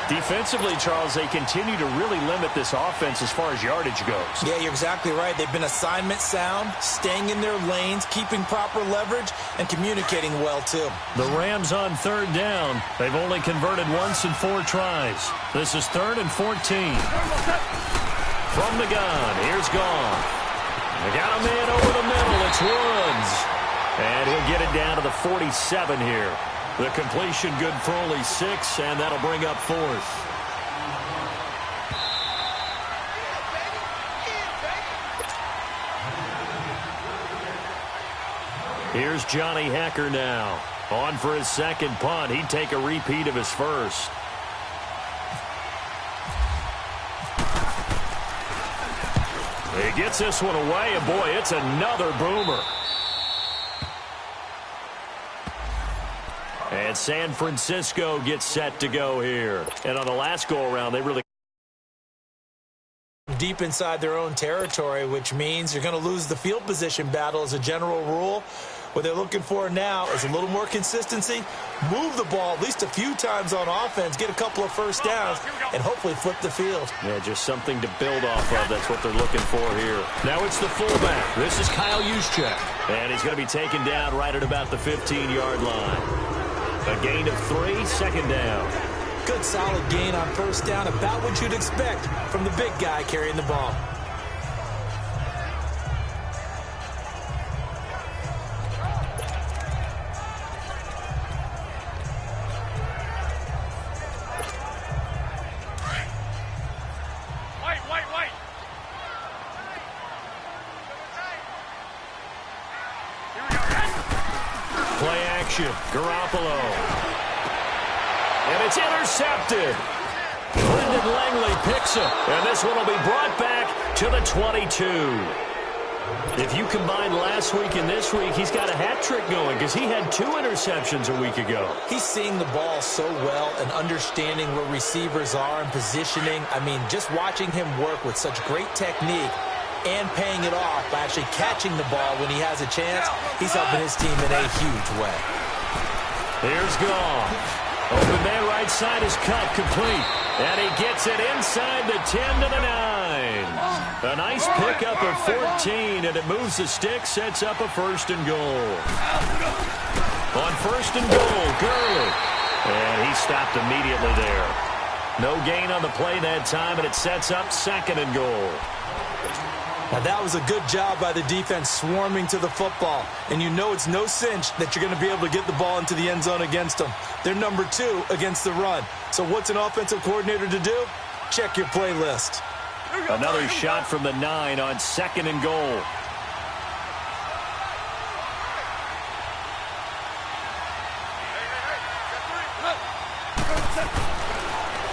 Defensively, Charles, they continue to really limit this offense as far as yardage goes. Yeah, you're exactly right. They've been assignment sound, staying in their lanes, keeping proper leverage, and communicating well, too. The Rams on 3rd down. They've only converted once in 4 tries. This is 3rd and 14. From the gun, here's Goff. They got a man over the middle. It's Woods. And he'll get it down to the 47 here. The completion good for only 6, and that'll bring up 4th. Here's Johnny Hecker now. On for his 2nd punt. He'd take a repeat of his first. He gets this one away, and boy, it's another boomer. And San Francisco gets set to go here. And on the last go-around, they really deep inside their own territory, which means you're going to lose the field position battle as a general rule. What they're looking for now is a little more consistency, move the ball at least a few times on offense, get a couple of first downs, and hopefully flip the field. Yeah, just something to build off of. That's what they're looking for here. Now it's the fullback. This is L2lr1ch. And he's going to be taken down right at about the 15-yard line. A gain of 3, 2nd down. Good solid gain on first down, about what you'd expect from the big guy carrying the ball. White. Here we go. Play action. Garoppolo. And it's intercepted. Brendan Langley picks it. And this one will be brought back to the 22. If you combine last week and this week, he's got a hat trick going because he had 2 interceptions a week ago. He's seeing the ball so well and understanding where receivers are and positioning. I mean, just watching him work with such great technique and paying it off by actually catching the ball when he has a chance, he's helping his team in a huge way. Here's Goff. Open man right side is cut complete. And he gets it inside the 10 to the 9. A nice pickup of 14, and it moves the stick, sets up a 1st and goal. On 1st and goal, Gurley. And he stopped immediately there. No gain on the play that time, and it sets up 2nd and goal. Now that was a good job by the defense swarming to the football. And you know it's no cinch that you're going to be able to get the ball into the end zone against them. They're number 2 against the run. So what's an offensive coordinator to do? Check your playlist. Another shot from the 9 on 2nd and goal.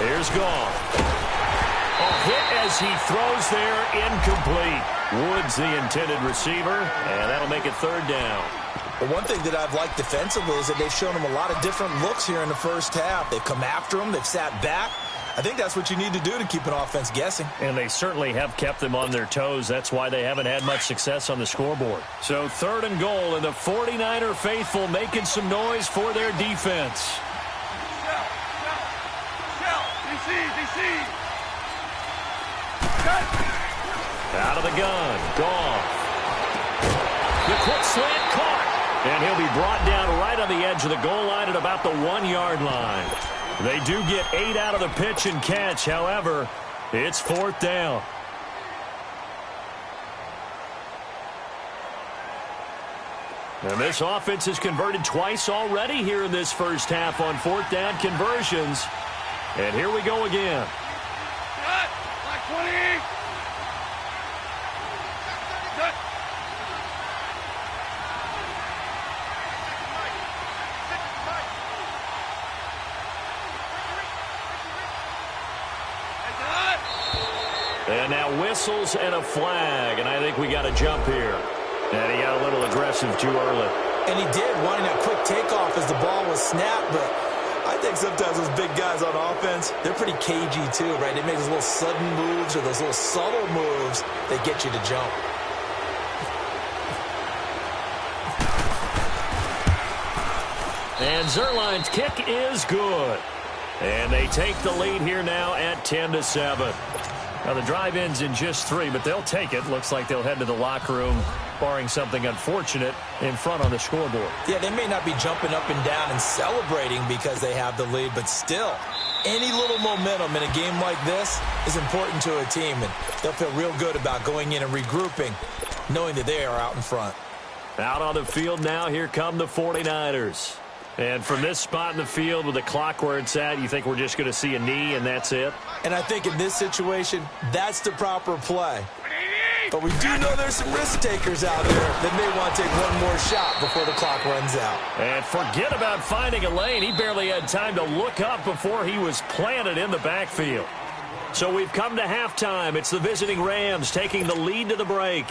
Here's Goff. A hit as he throws there, incomplete. Woods the intended receiver, and that'll make it 3rd down. Well, one thing that I've liked defensively is that they've shown him a lot of different looks here in the first half. They've come after him. They've sat back. I think that's what you need to do to keep an offense guessing. And they certainly have kept them on their toes. That's why they haven't had much success on the scoreboard. So 3rd and goal, and the 49er faithful making some noise for their defense. DC. Out of the gun. Goff. The quick slant caught. And he'll be brought down right on the edge of the goal line at about the 1-yard line. They do get 8 out of the pitch and catch. However, it's 4th down. And this offense has converted twice already here in this first half on 4th down conversions. And here we go again. Like 20. And now whistles and a flag, and I think we got a jump here. And he got a little aggressive too early. And he did, wanting a quick takeoff as the ball was snapped, but I think sometimes those big guys on offense, they're pretty cagey too, right? They make those little sudden moves or those little subtle moves that get you to jump. And L2lr's kick is good. And they take the lead here now at 10-7. Now, the drive ends in just 3, but they'll take it. Looks like they'll head to the locker room, barring something unfortunate, in front on the scoreboard. Yeah, they may not be jumping up and down and celebrating because they have the lead, but still, any little momentum in a game like this is important to a team, and they'll feel real good about going in and regrouping, knowing that they are out in front. Out on the field now, here come the 49ers. And from this spot in the field with the clock where it's at, you think we're just going to see a knee and that's it? And I think in this situation, that's the proper play. But we do know there's some risk takers out there that may want to take one more shot before the clock runs out. And forget about finding a lane. He barely had time to look up before he was planted in the backfield. So we've come to halftime. It's the visiting Rams taking the lead to the break.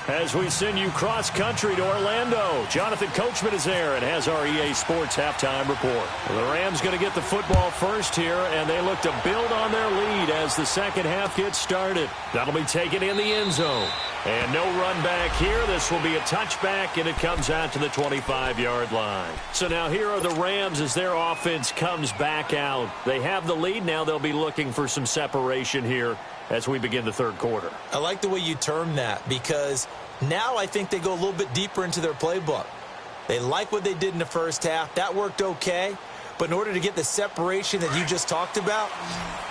As we send you cross-country to Orlando, Jonathan Coachman is there and has our EA Sports halftime report. Well, the Rams going to get the football first here, and they look to build on their lead as the second half gets started. That'll be taken in the end zone. And no run back here. This will be a touchback, and it comes out to the 25-yard line. So now here are the Rams as their offense comes back out. They have the lead. Now they'll be looking for some separation here as we begin the third quarter. I like the way you term that because now I think they go a little bit deeper into their playbook. They like what they did in the first half. That worked okay. But in order to get the separation that you just talked about,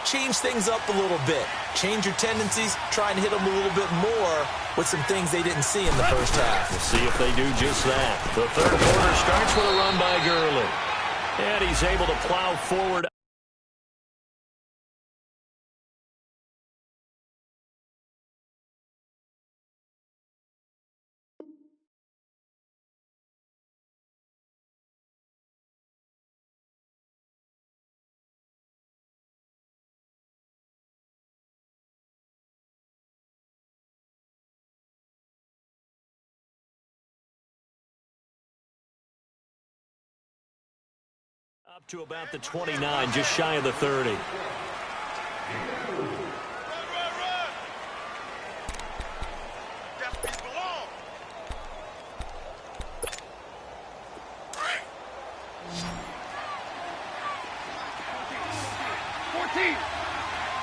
change things up a little bit. Change your tendencies. Try and hit them a little bit more with some things they didn't see in the first half. We'll see if they do just that. The third quarter starts with a run by Gurley. And he's able to plow forward. Up to about the 29, just shy of the 30. Run.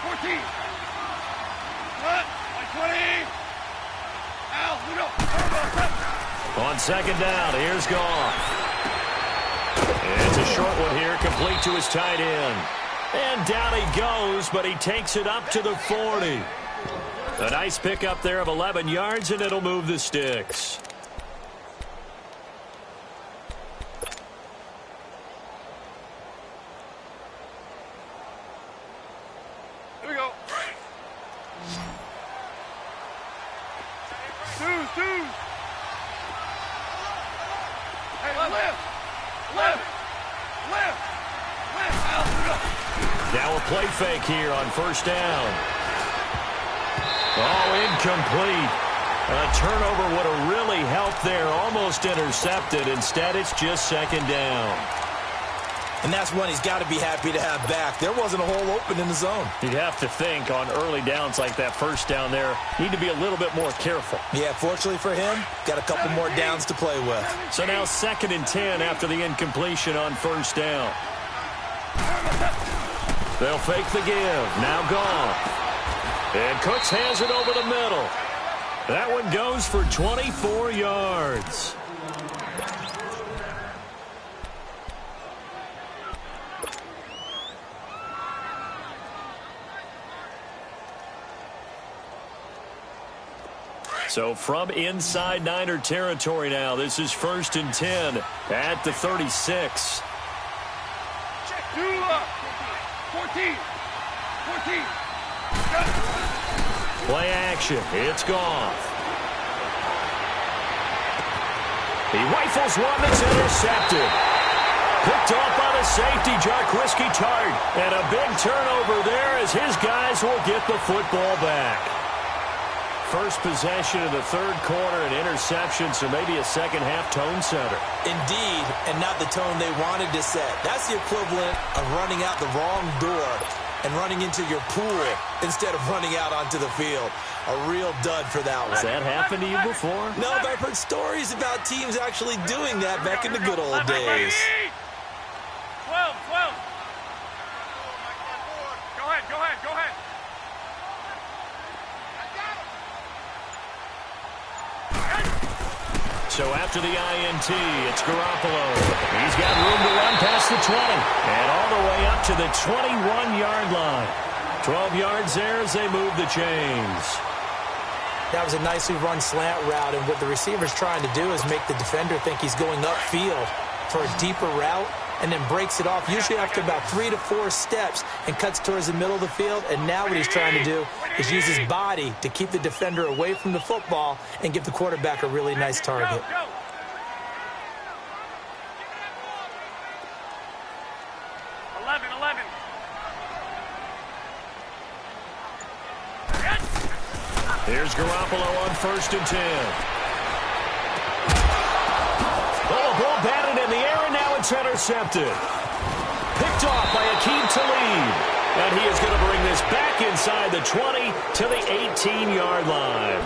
14. Cut. Like 20. second down. Here's Goff. It's a short one here, complete to his tight end. And down he goes, but he takes it up to the 40. A nice pickup there of 11 yards, and it'll move the sticks. Here we go. Two. Hey, lift. Now a play fake here on first down. Oh, incomplete. A turnover would have really helped there. Almost intercepted. Instead, it's just second down. And that's one he's got to be happy to have back. There wasn't a hole open in the zone. You'd have to think on early downs like that first down there, need to be a little bit more careful. Yeah, fortunately for him, got a couple more downs to play with. So now 2nd and 10 after the incompletion on first down. They'll fake the give. Now Goff. And Cooks has it over the middle. That one goes for 24 yards. So from inside Niner territory now, this is 1st and 10 at the 36. 14. Play action. It's Goff. He rifles one that's intercepted. Picked off by the safety, Jarquiski Tart. And a big turnover there as his guys will get the football back. First possession of the third quarter, an interception, so maybe a second-half tone setter. Indeed, and not the tone they wanted to set. That's the equivalent of running out the wrong door and running into your pool instead of running out onto the field. A real dud for that one. Has that happened to you before? No, but I've heard stories about teams actually doing that back in the good old days. 12. Go ahead. So after the INT, it's Garoppolo. He's got room to run past the 20 and all the way up to the 21-yard line. 12 yards there as they move the chains. That was a nicely run slant route, and what the receiver's trying to do is make the defender think he's going upfield for a deeper route, and then breaks it off, usually after about 3 to 4 steps, and cuts towards the middle of the field. And now what he's trying to do is use his body to keep the defender away from the football and give the quarterback a really nice target. Go. 11. Here's Garoppolo on 1st and 10. Oh, ball batted in the air, and now it's intercepted. Picked off by Akeem Talib. And he is going to bring this back inside the 20 to the 18-yard line.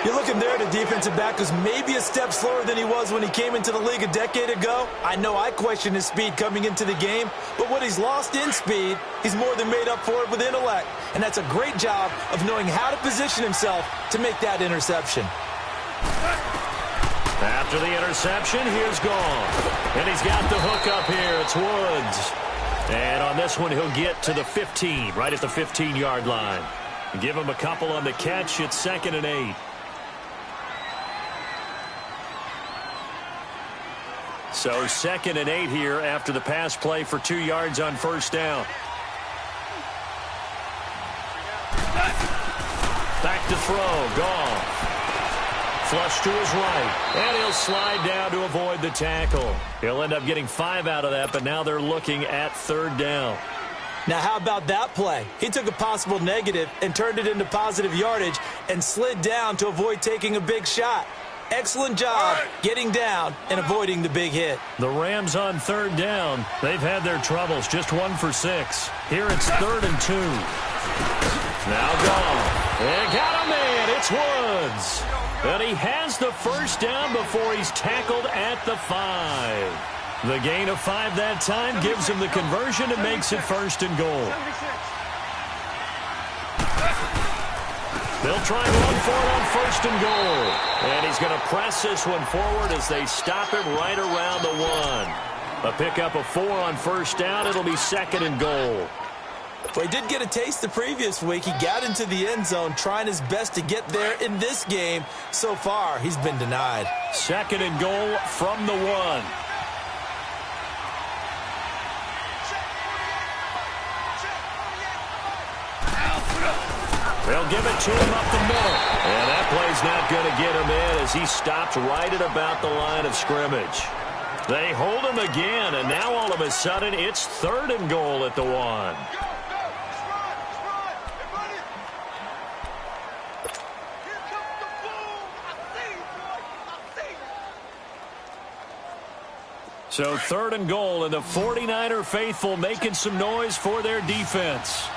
You're looking there at a defensive back who's maybe a step slower than he was when he came into the league a decade ago. I know I questioned his speed coming into the game, but what he's lost in speed, he's more than made up for it with intellect. And that's a great job of knowing how to position himself to make that interception. After the interception, here's Goff. And he's got the hook up here. It's Woods. And on this one, he'll get to the 15, right at the 15-yard line. Give him a couple on the catch. It's 2nd and 8. So 2nd and 8 here after the pass play for 2 yards on first down. Back to throw. Goff. Flush to his right, and he'll slide down to avoid the tackle. He'll end up getting 5 out of that, but now they're looking at 3rd down. Now, how about that play? He took a possible negative and turned it into positive yardage and slid down to avoid taking a big shot. Excellent job getting down and avoiding the big hit. The Rams on 3rd down. They've had their troubles, just 1 for 6. Here it's 3rd and 2. Now Goff. They got a man. It's Woods. And he has the first down before he's tackled at the 5. The gain of 5 that time gives him the conversion and makes it 1st and goal. They'll try and run for it on 1st and goal. And he's going to press this one forward as they stop him right around the 1. A pickup of 4 on 1st down. It'll be 2nd and goal. Well, he did get a taste the previous week. He got into the end zone trying his best to get there in this game. So far, he's been denied. 2nd and goal from the 1. They'll give it to him up the middle. And that play's not going to get him in as he stopped right at about the line of scrimmage. They hold him again, and now all of a sudden it's 3rd and goal at the 1. So 3rd and goal, and the 49er faithful making some noise for their defense.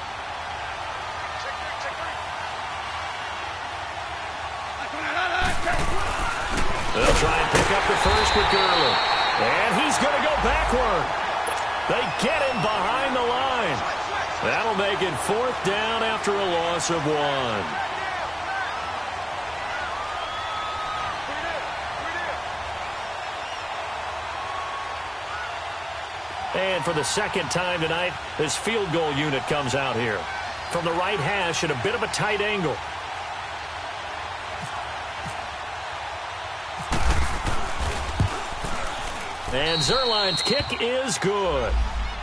They'll try and pick up the 1st with Gurley. And he's going to go backward. They get him behind the line. That'll make it 4th down after a loss of 1. And for the 2nd time tonight, this field goal unit comes out here. From the right hash at a bit of a tight angle. And L2lr1ch kick is good.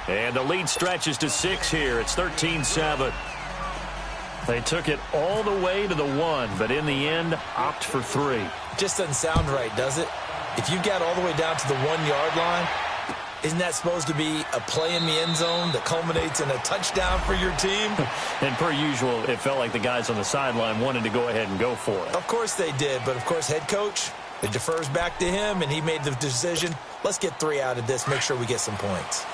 And the lead stretches to 6 here. It's 13-7. They took it all the way to the 1, but in the end, opt for 3. Just doesn't sound right, does it? If you got all the way down to the 1-yard line, isn't that supposed to be a play in the end zone that culminates in a touchdown for your team? And per usual, it felt like the guys on the sideline wanted to go ahead and go for it. Of course they did, but of course head coach, it defers back to him, and he made the decision. Let's get 3 out of this, make sure we get some points.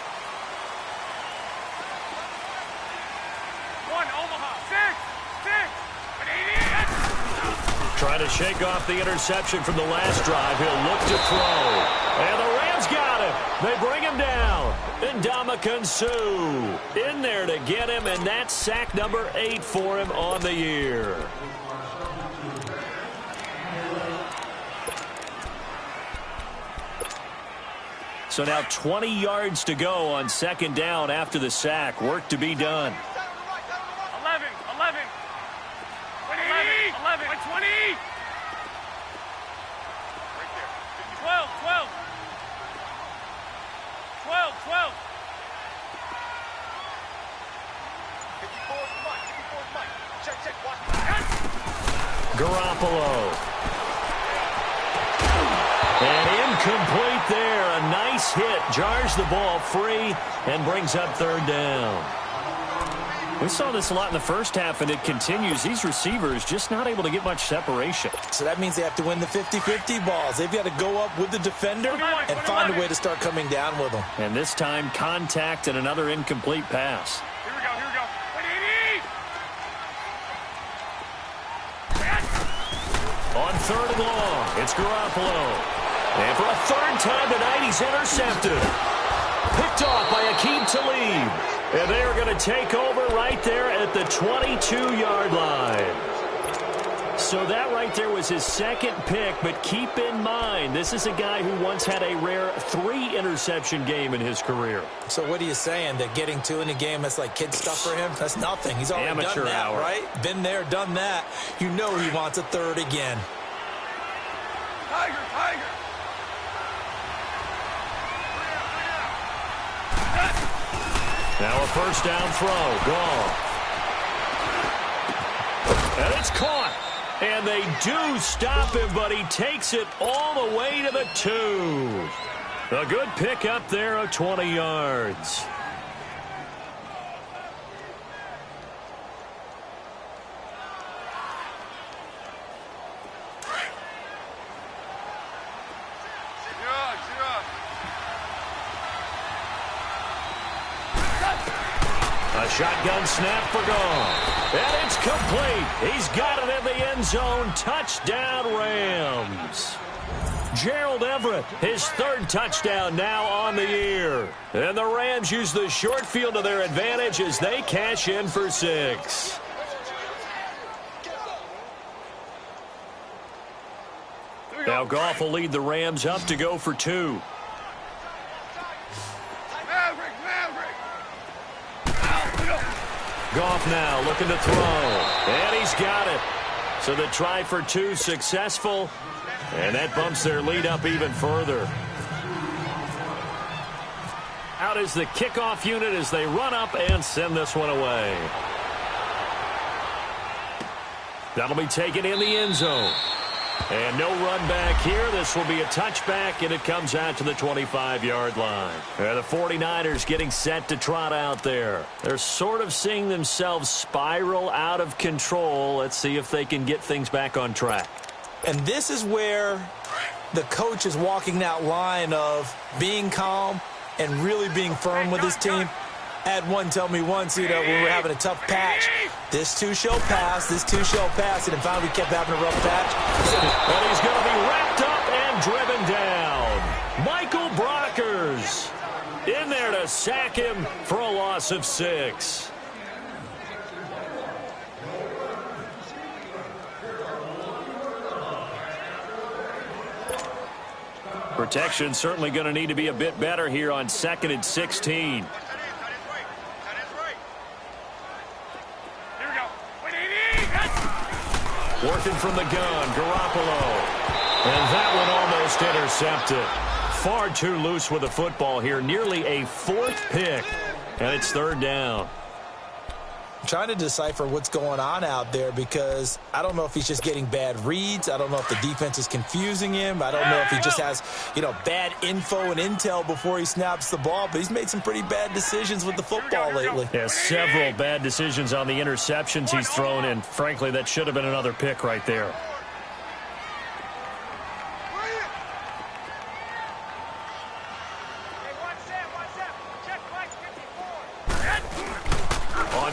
Trying to shake off the interception from the last drive. He'll look to throw. And the Rams got him. They bring him down. And Ndamukong Suh in there to get him, and that's sack number 8 for him on the year. So now 20 yards to go on 2nd down after the sack. Work to be done. 11, 11, 11, 20. Right there. 12, 12. 12, 12. 54 Mike. Check, watch. Garoppolo. And incomplete there. A nice hit. Jars the ball free and brings up 3rd down. We saw this a lot in the first half, and it continues. These receivers just not able to get much separation. So that means they have to win the 50-50 balls. They've got to go up with the defender and find a way to start coming down with them. And this time, contact and another incomplete pass. Here we go. 180. On 3rd and long, it's Garoppolo. And for a 3rd time tonight, he's intercepted. Picked off by Aqib Talib. And they are going to take over right there at the 22-yard line. So that right there was his 2nd pick, but keep in mind, this is a guy who once had a rare 3-interception game in his career. So what are you saying, that getting 2 in a game, that's like kid stuff for him? That's nothing. He's already Amateur done that, hour. right? Been there, done that. You know he wants a 3rd again. Tiger. Now a 1st down throw. Gone. And it's caught. And they do stop him, but he takes it all the way to the 2. A good pick up there of 20 yards. A shotgun snap for Gone. And it's complete. He's got it in the end zone. Touchdown, Rams. Gerald Everett, his 3rd touchdown now on the year. And the Rams use the short field to their advantage as they cash in for 6. Now Goff will lead the Rams up to go for 2. Goff now looking to throw. And he's got it. So the try for 2 successful. And that bumps their lead up even further. Out is the kickoff unit as they run up and send this one away. That'll be taken in the end zone. And no run back here. This will be a touchback, and it comes out to the 25-yard line. The 49ers getting set to trot out there. They're sort of seeing themselves spiral out of control. Let's see if they can get things back on track. And this is where the coach is walking that line of being calm and really being firm with his team. Had one tell me once, when we were having a tough patch, this too shall pass, this too shall pass, and then finally we kept having a rough patch. And he's going to be wrapped up and driven down. Michael Brockers in there to sack him for a loss of 6. Protection certainly going to need to be a bit better here on 2nd and 16. Working from the gun, Garoppolo. And that one almost intercepted. Far too loose with the football here. Nearly a 4th pick. And it's 3rd down. I'm trying to decipher what's going on out there because I don't know if he's just getting bad reads. I don't know if the defense is confusing him. I don't know if he just has, bad info and intel before he snaps the ball. But he's made some pretty bad decisions with the football lately. Yeah, several bad decisions on the interceptions he's thrown, and frankly, that should have been another pick right there.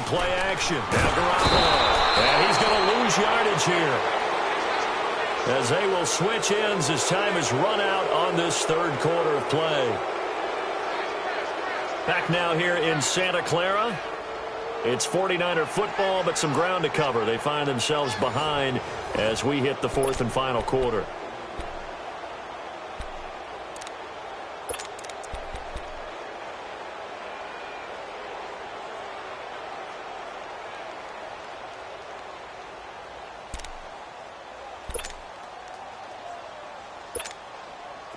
Play action. Now Garoppolo. And he's going to lose yardage here. As they will switch ends as time is run out on this 3rd quarter of play. Back now here in Santa Clara. It's 49er football, but some ground to cover. They find themselves behind as we hit the 4th and final quarter.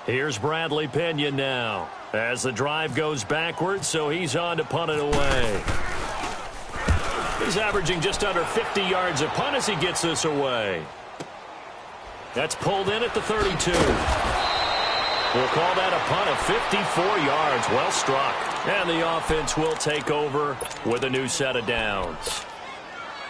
Here's Bradley Pinion now as the drive goes backwards, so he's on to punt it away. He's averaging just under 50 yards a punt as he gets this away. That's pulled in at the 32. We'll call that a punt of 54 yards. Well struck. And the offense will take over with a new set of downs.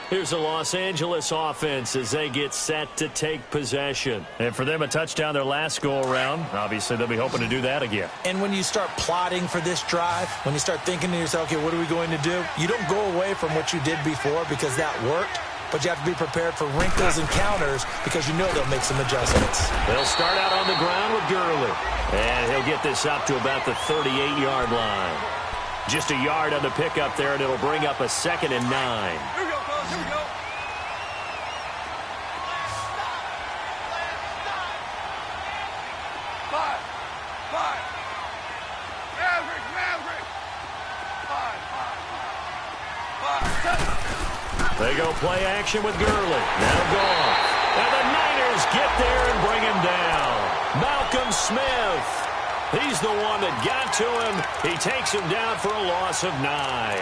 Here's the Los Angeles offense as they get set to take possession. And for them, a touchdown their last go-around. Obviously, they'll be hoping to do that again. And when you start plotting for this drive, when you start thinking to yourself, okay, what are we going to do? You don't go away from what you did before because that worked, but you have to be prepared for wrinkles and counters because you know they'll make some adjustments. They'll start out on the ground with Gurley. And he'll get this up to about the 38-yard line. Just a yard on the pickup there, and it'll bring up a 2nd and 9. Here we go, fellas, here we go. Five. Maverick. Five. They go play action with Gurley. Now Goff. And the Niners get there and bring him down. Malcolm Smith. He's the one that got to him. He takes him down for a loss of 9.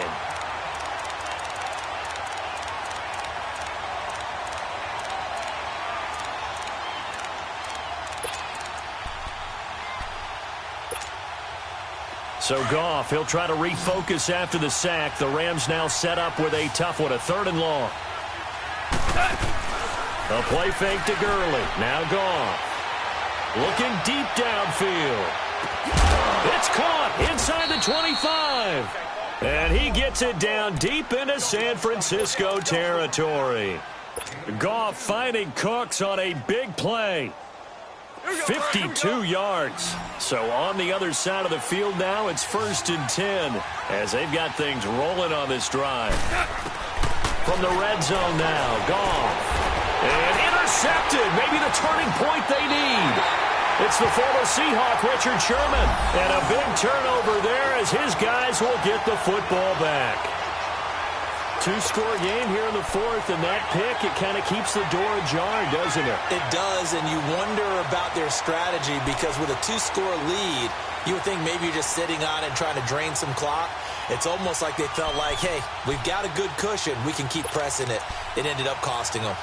So Goff, he'll try to refocus after the sack. The Rams now set up with a tough one, a 3rd and long. A play fake to Gurley. Now Goff. Looking deep downfield. It's caught inside the 25. And he gets it down deep into San Francisco territory. Goff finding Cooks on a big play. 52 yards. So on the other side of the field now, it's 1st and 10 as they've got things rolling on this drive. From the red zone now, Goff. And intercepted. Maybe the turning point they need. It's the former Seahawk, Richard Sherman. And a big turnover there as his guys will get the football back. Two-score game here in the fourth, and that pick, it kind of keeps the door ajar, doesn't it? It does, and you wonder about their strategy because with a two-score lead, you would think maybe you're just sitting on it and trying to drain some clock. It's almost like they felt like, hey, we've got a good cushion. We can keep pressing it. It ended up costing them.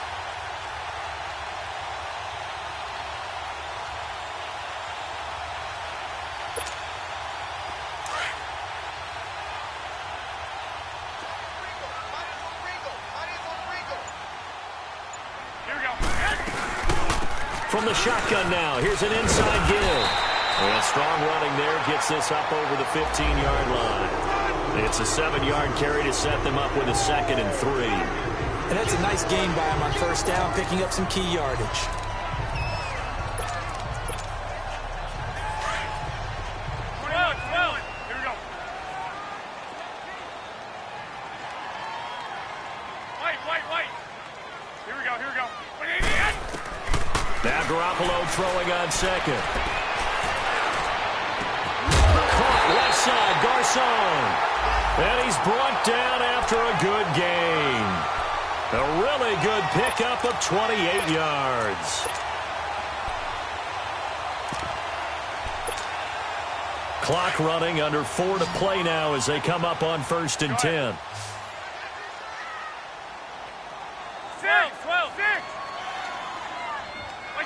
From the shotgun now, here's an inside give. And strong running there gets this up over the 15-yard line. It's a 7-yard carry to set them up with a 2nd and 3. And that's a nice gain by him on first down, picking up some key yardage. Now Garoppolo throwing on second. Caught left side, Garcon. And he's brought down after a good gain. A really good pickup of 28 yards. Clock running, under 4 to play now as they come up on 1st and 10. 12, 6.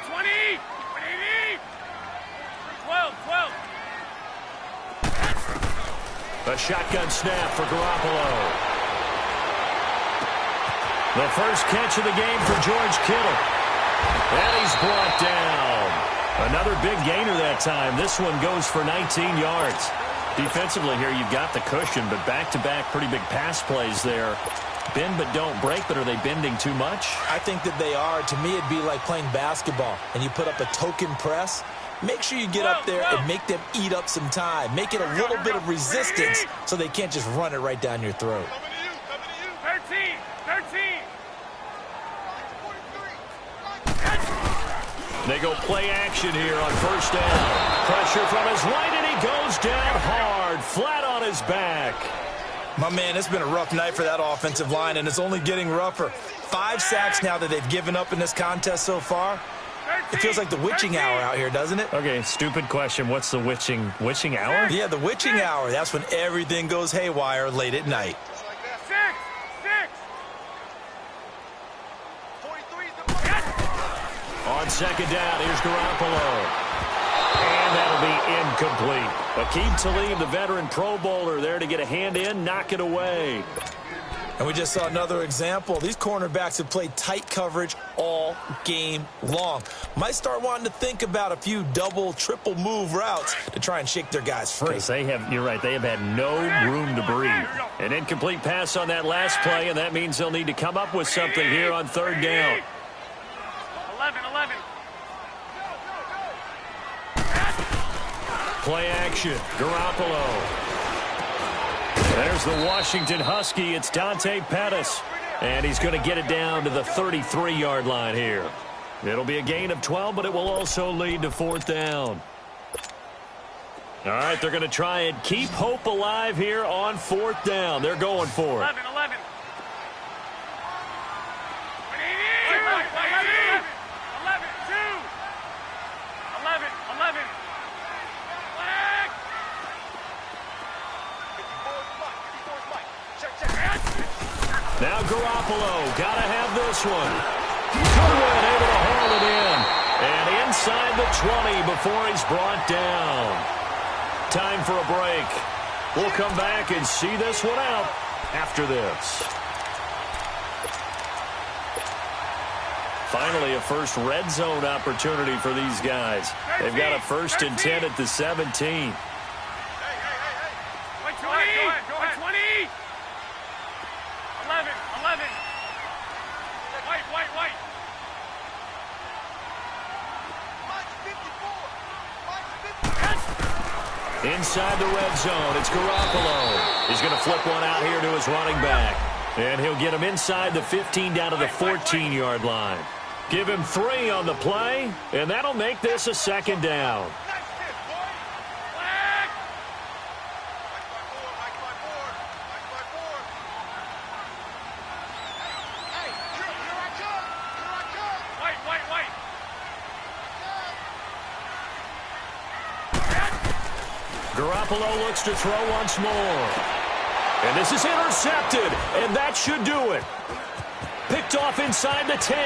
20, 12. A shotgun snap for Garoppolo. The first catch of the game for George Kittle. And he's brought down. Another big gainer that time. This one goes for 19 yards. Defensively here, you've got the cushion, but back-to-back pretty big pass plays there. Bend but don't break, but are they bending too much? I think that they are. To me, it'd be like playing basketball, and you put up a token press. Make sure you get up there and make them eat up some time. Make it a little bit of resistance so they can't just run it right down your throat. 13. They go play action here on first down. Pressure from his right, and he goes down hard, flat on his back. My man, it's been a rough night for that offensive line, and it's only getting rougher. 5 sacks now that they've given up in this contest so far. It feels like the witching hour out here, doesn't it? Okay, stupid question. What's the witching hour? Yeah, the witching hour. That's when everything goes haywire late at night. 6. On second down, here's Garoppolo. And that'll be incomplete. Aqib Talib, the veteran Pro Bowler, there to get a hand in, knock it away. And we just saw another example. These cornerbacks have played tight coverage all game long. Might start wanting to think about a few double, triple move routes to try and shake their guys free. You're right, they have had no room to breathe. An incomplete pass on that last play, and that means they'll need to come up with something here on third down. 11. Play action, Garoppolo. There's the Washington Husky. It's Dante Pettis. And he's going to get it down to the 33-yard line here. It'll be a gain of 12, but it will also lead to fourth down. All right, they're going to try and keep hope alive here on fourth down. They're going for it. 11. 11. Now Garoppolo, got to have this one. Goodwin able to haul it in. And inside the 20 before he's brought down. Time for a break. We'll come back and see this one out after this. Finally, a first red zone opportunity for these guys. They've got a 1st and 10 at the 17. Go ahead. 20. 11. White. Inside the red zone, it's Garoppolo. He's going to flip one out here to his running back. And he'll get him inside the 15 down to the 14-yard line. Give him 3 on the play, and that'll make this a second down. Garoppolo looks to throw once more. And this is intercepted, and that should do it. Picked off inside the 10.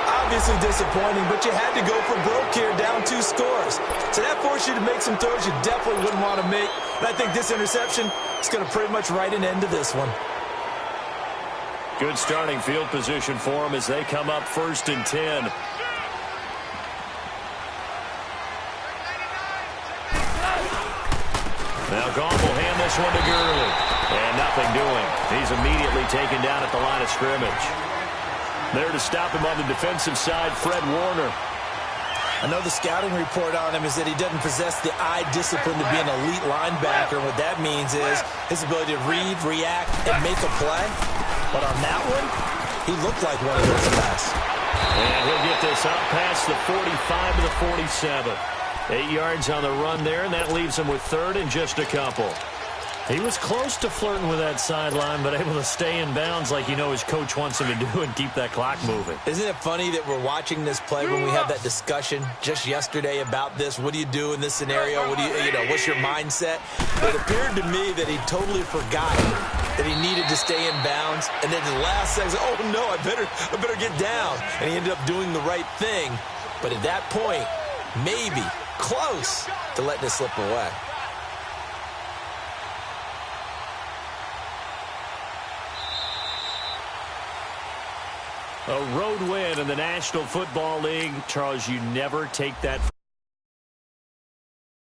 Obviously disappointing, but you had to go for broke here, down 2 scores. So that forced you to make some throws you definitely wouldn't want to make. And I think this interception is going to pretty much write an end to this one. Good starting field position for them as they come up 1st and 10. Now Goff will hand this one to Gurley. And nothing doing. He's immediately taken down at the line of scrimmage. There to stop him on the defensive side, Fred Warner. I know the scouting report on him is that he doesn't possess the eye discipline to be an elite linebacker. What that means is his ability to read, react, and make a play. But on that one, he looked like one of those guys. And he'll get this up past the 45 to the 47. 8 yards on the run there, and that leaves him with 3rd and just a couple. He was close to flirting with that sideline, but able to stay in bounds like his coach wants him to do and keep that clock moving. Isn't it funny that we're watching this play when we had that discussion just yesterday about this? What do you do in this scenario? What do what's your mindset? It appeared to me that he totally forgot that he needed to stay in bounds, and then the last second, oh no, I better get down, and he ended up doing the right thing. But at that point, maybe close to letting it slip away. A road win in the National Football League. Charles, you never take that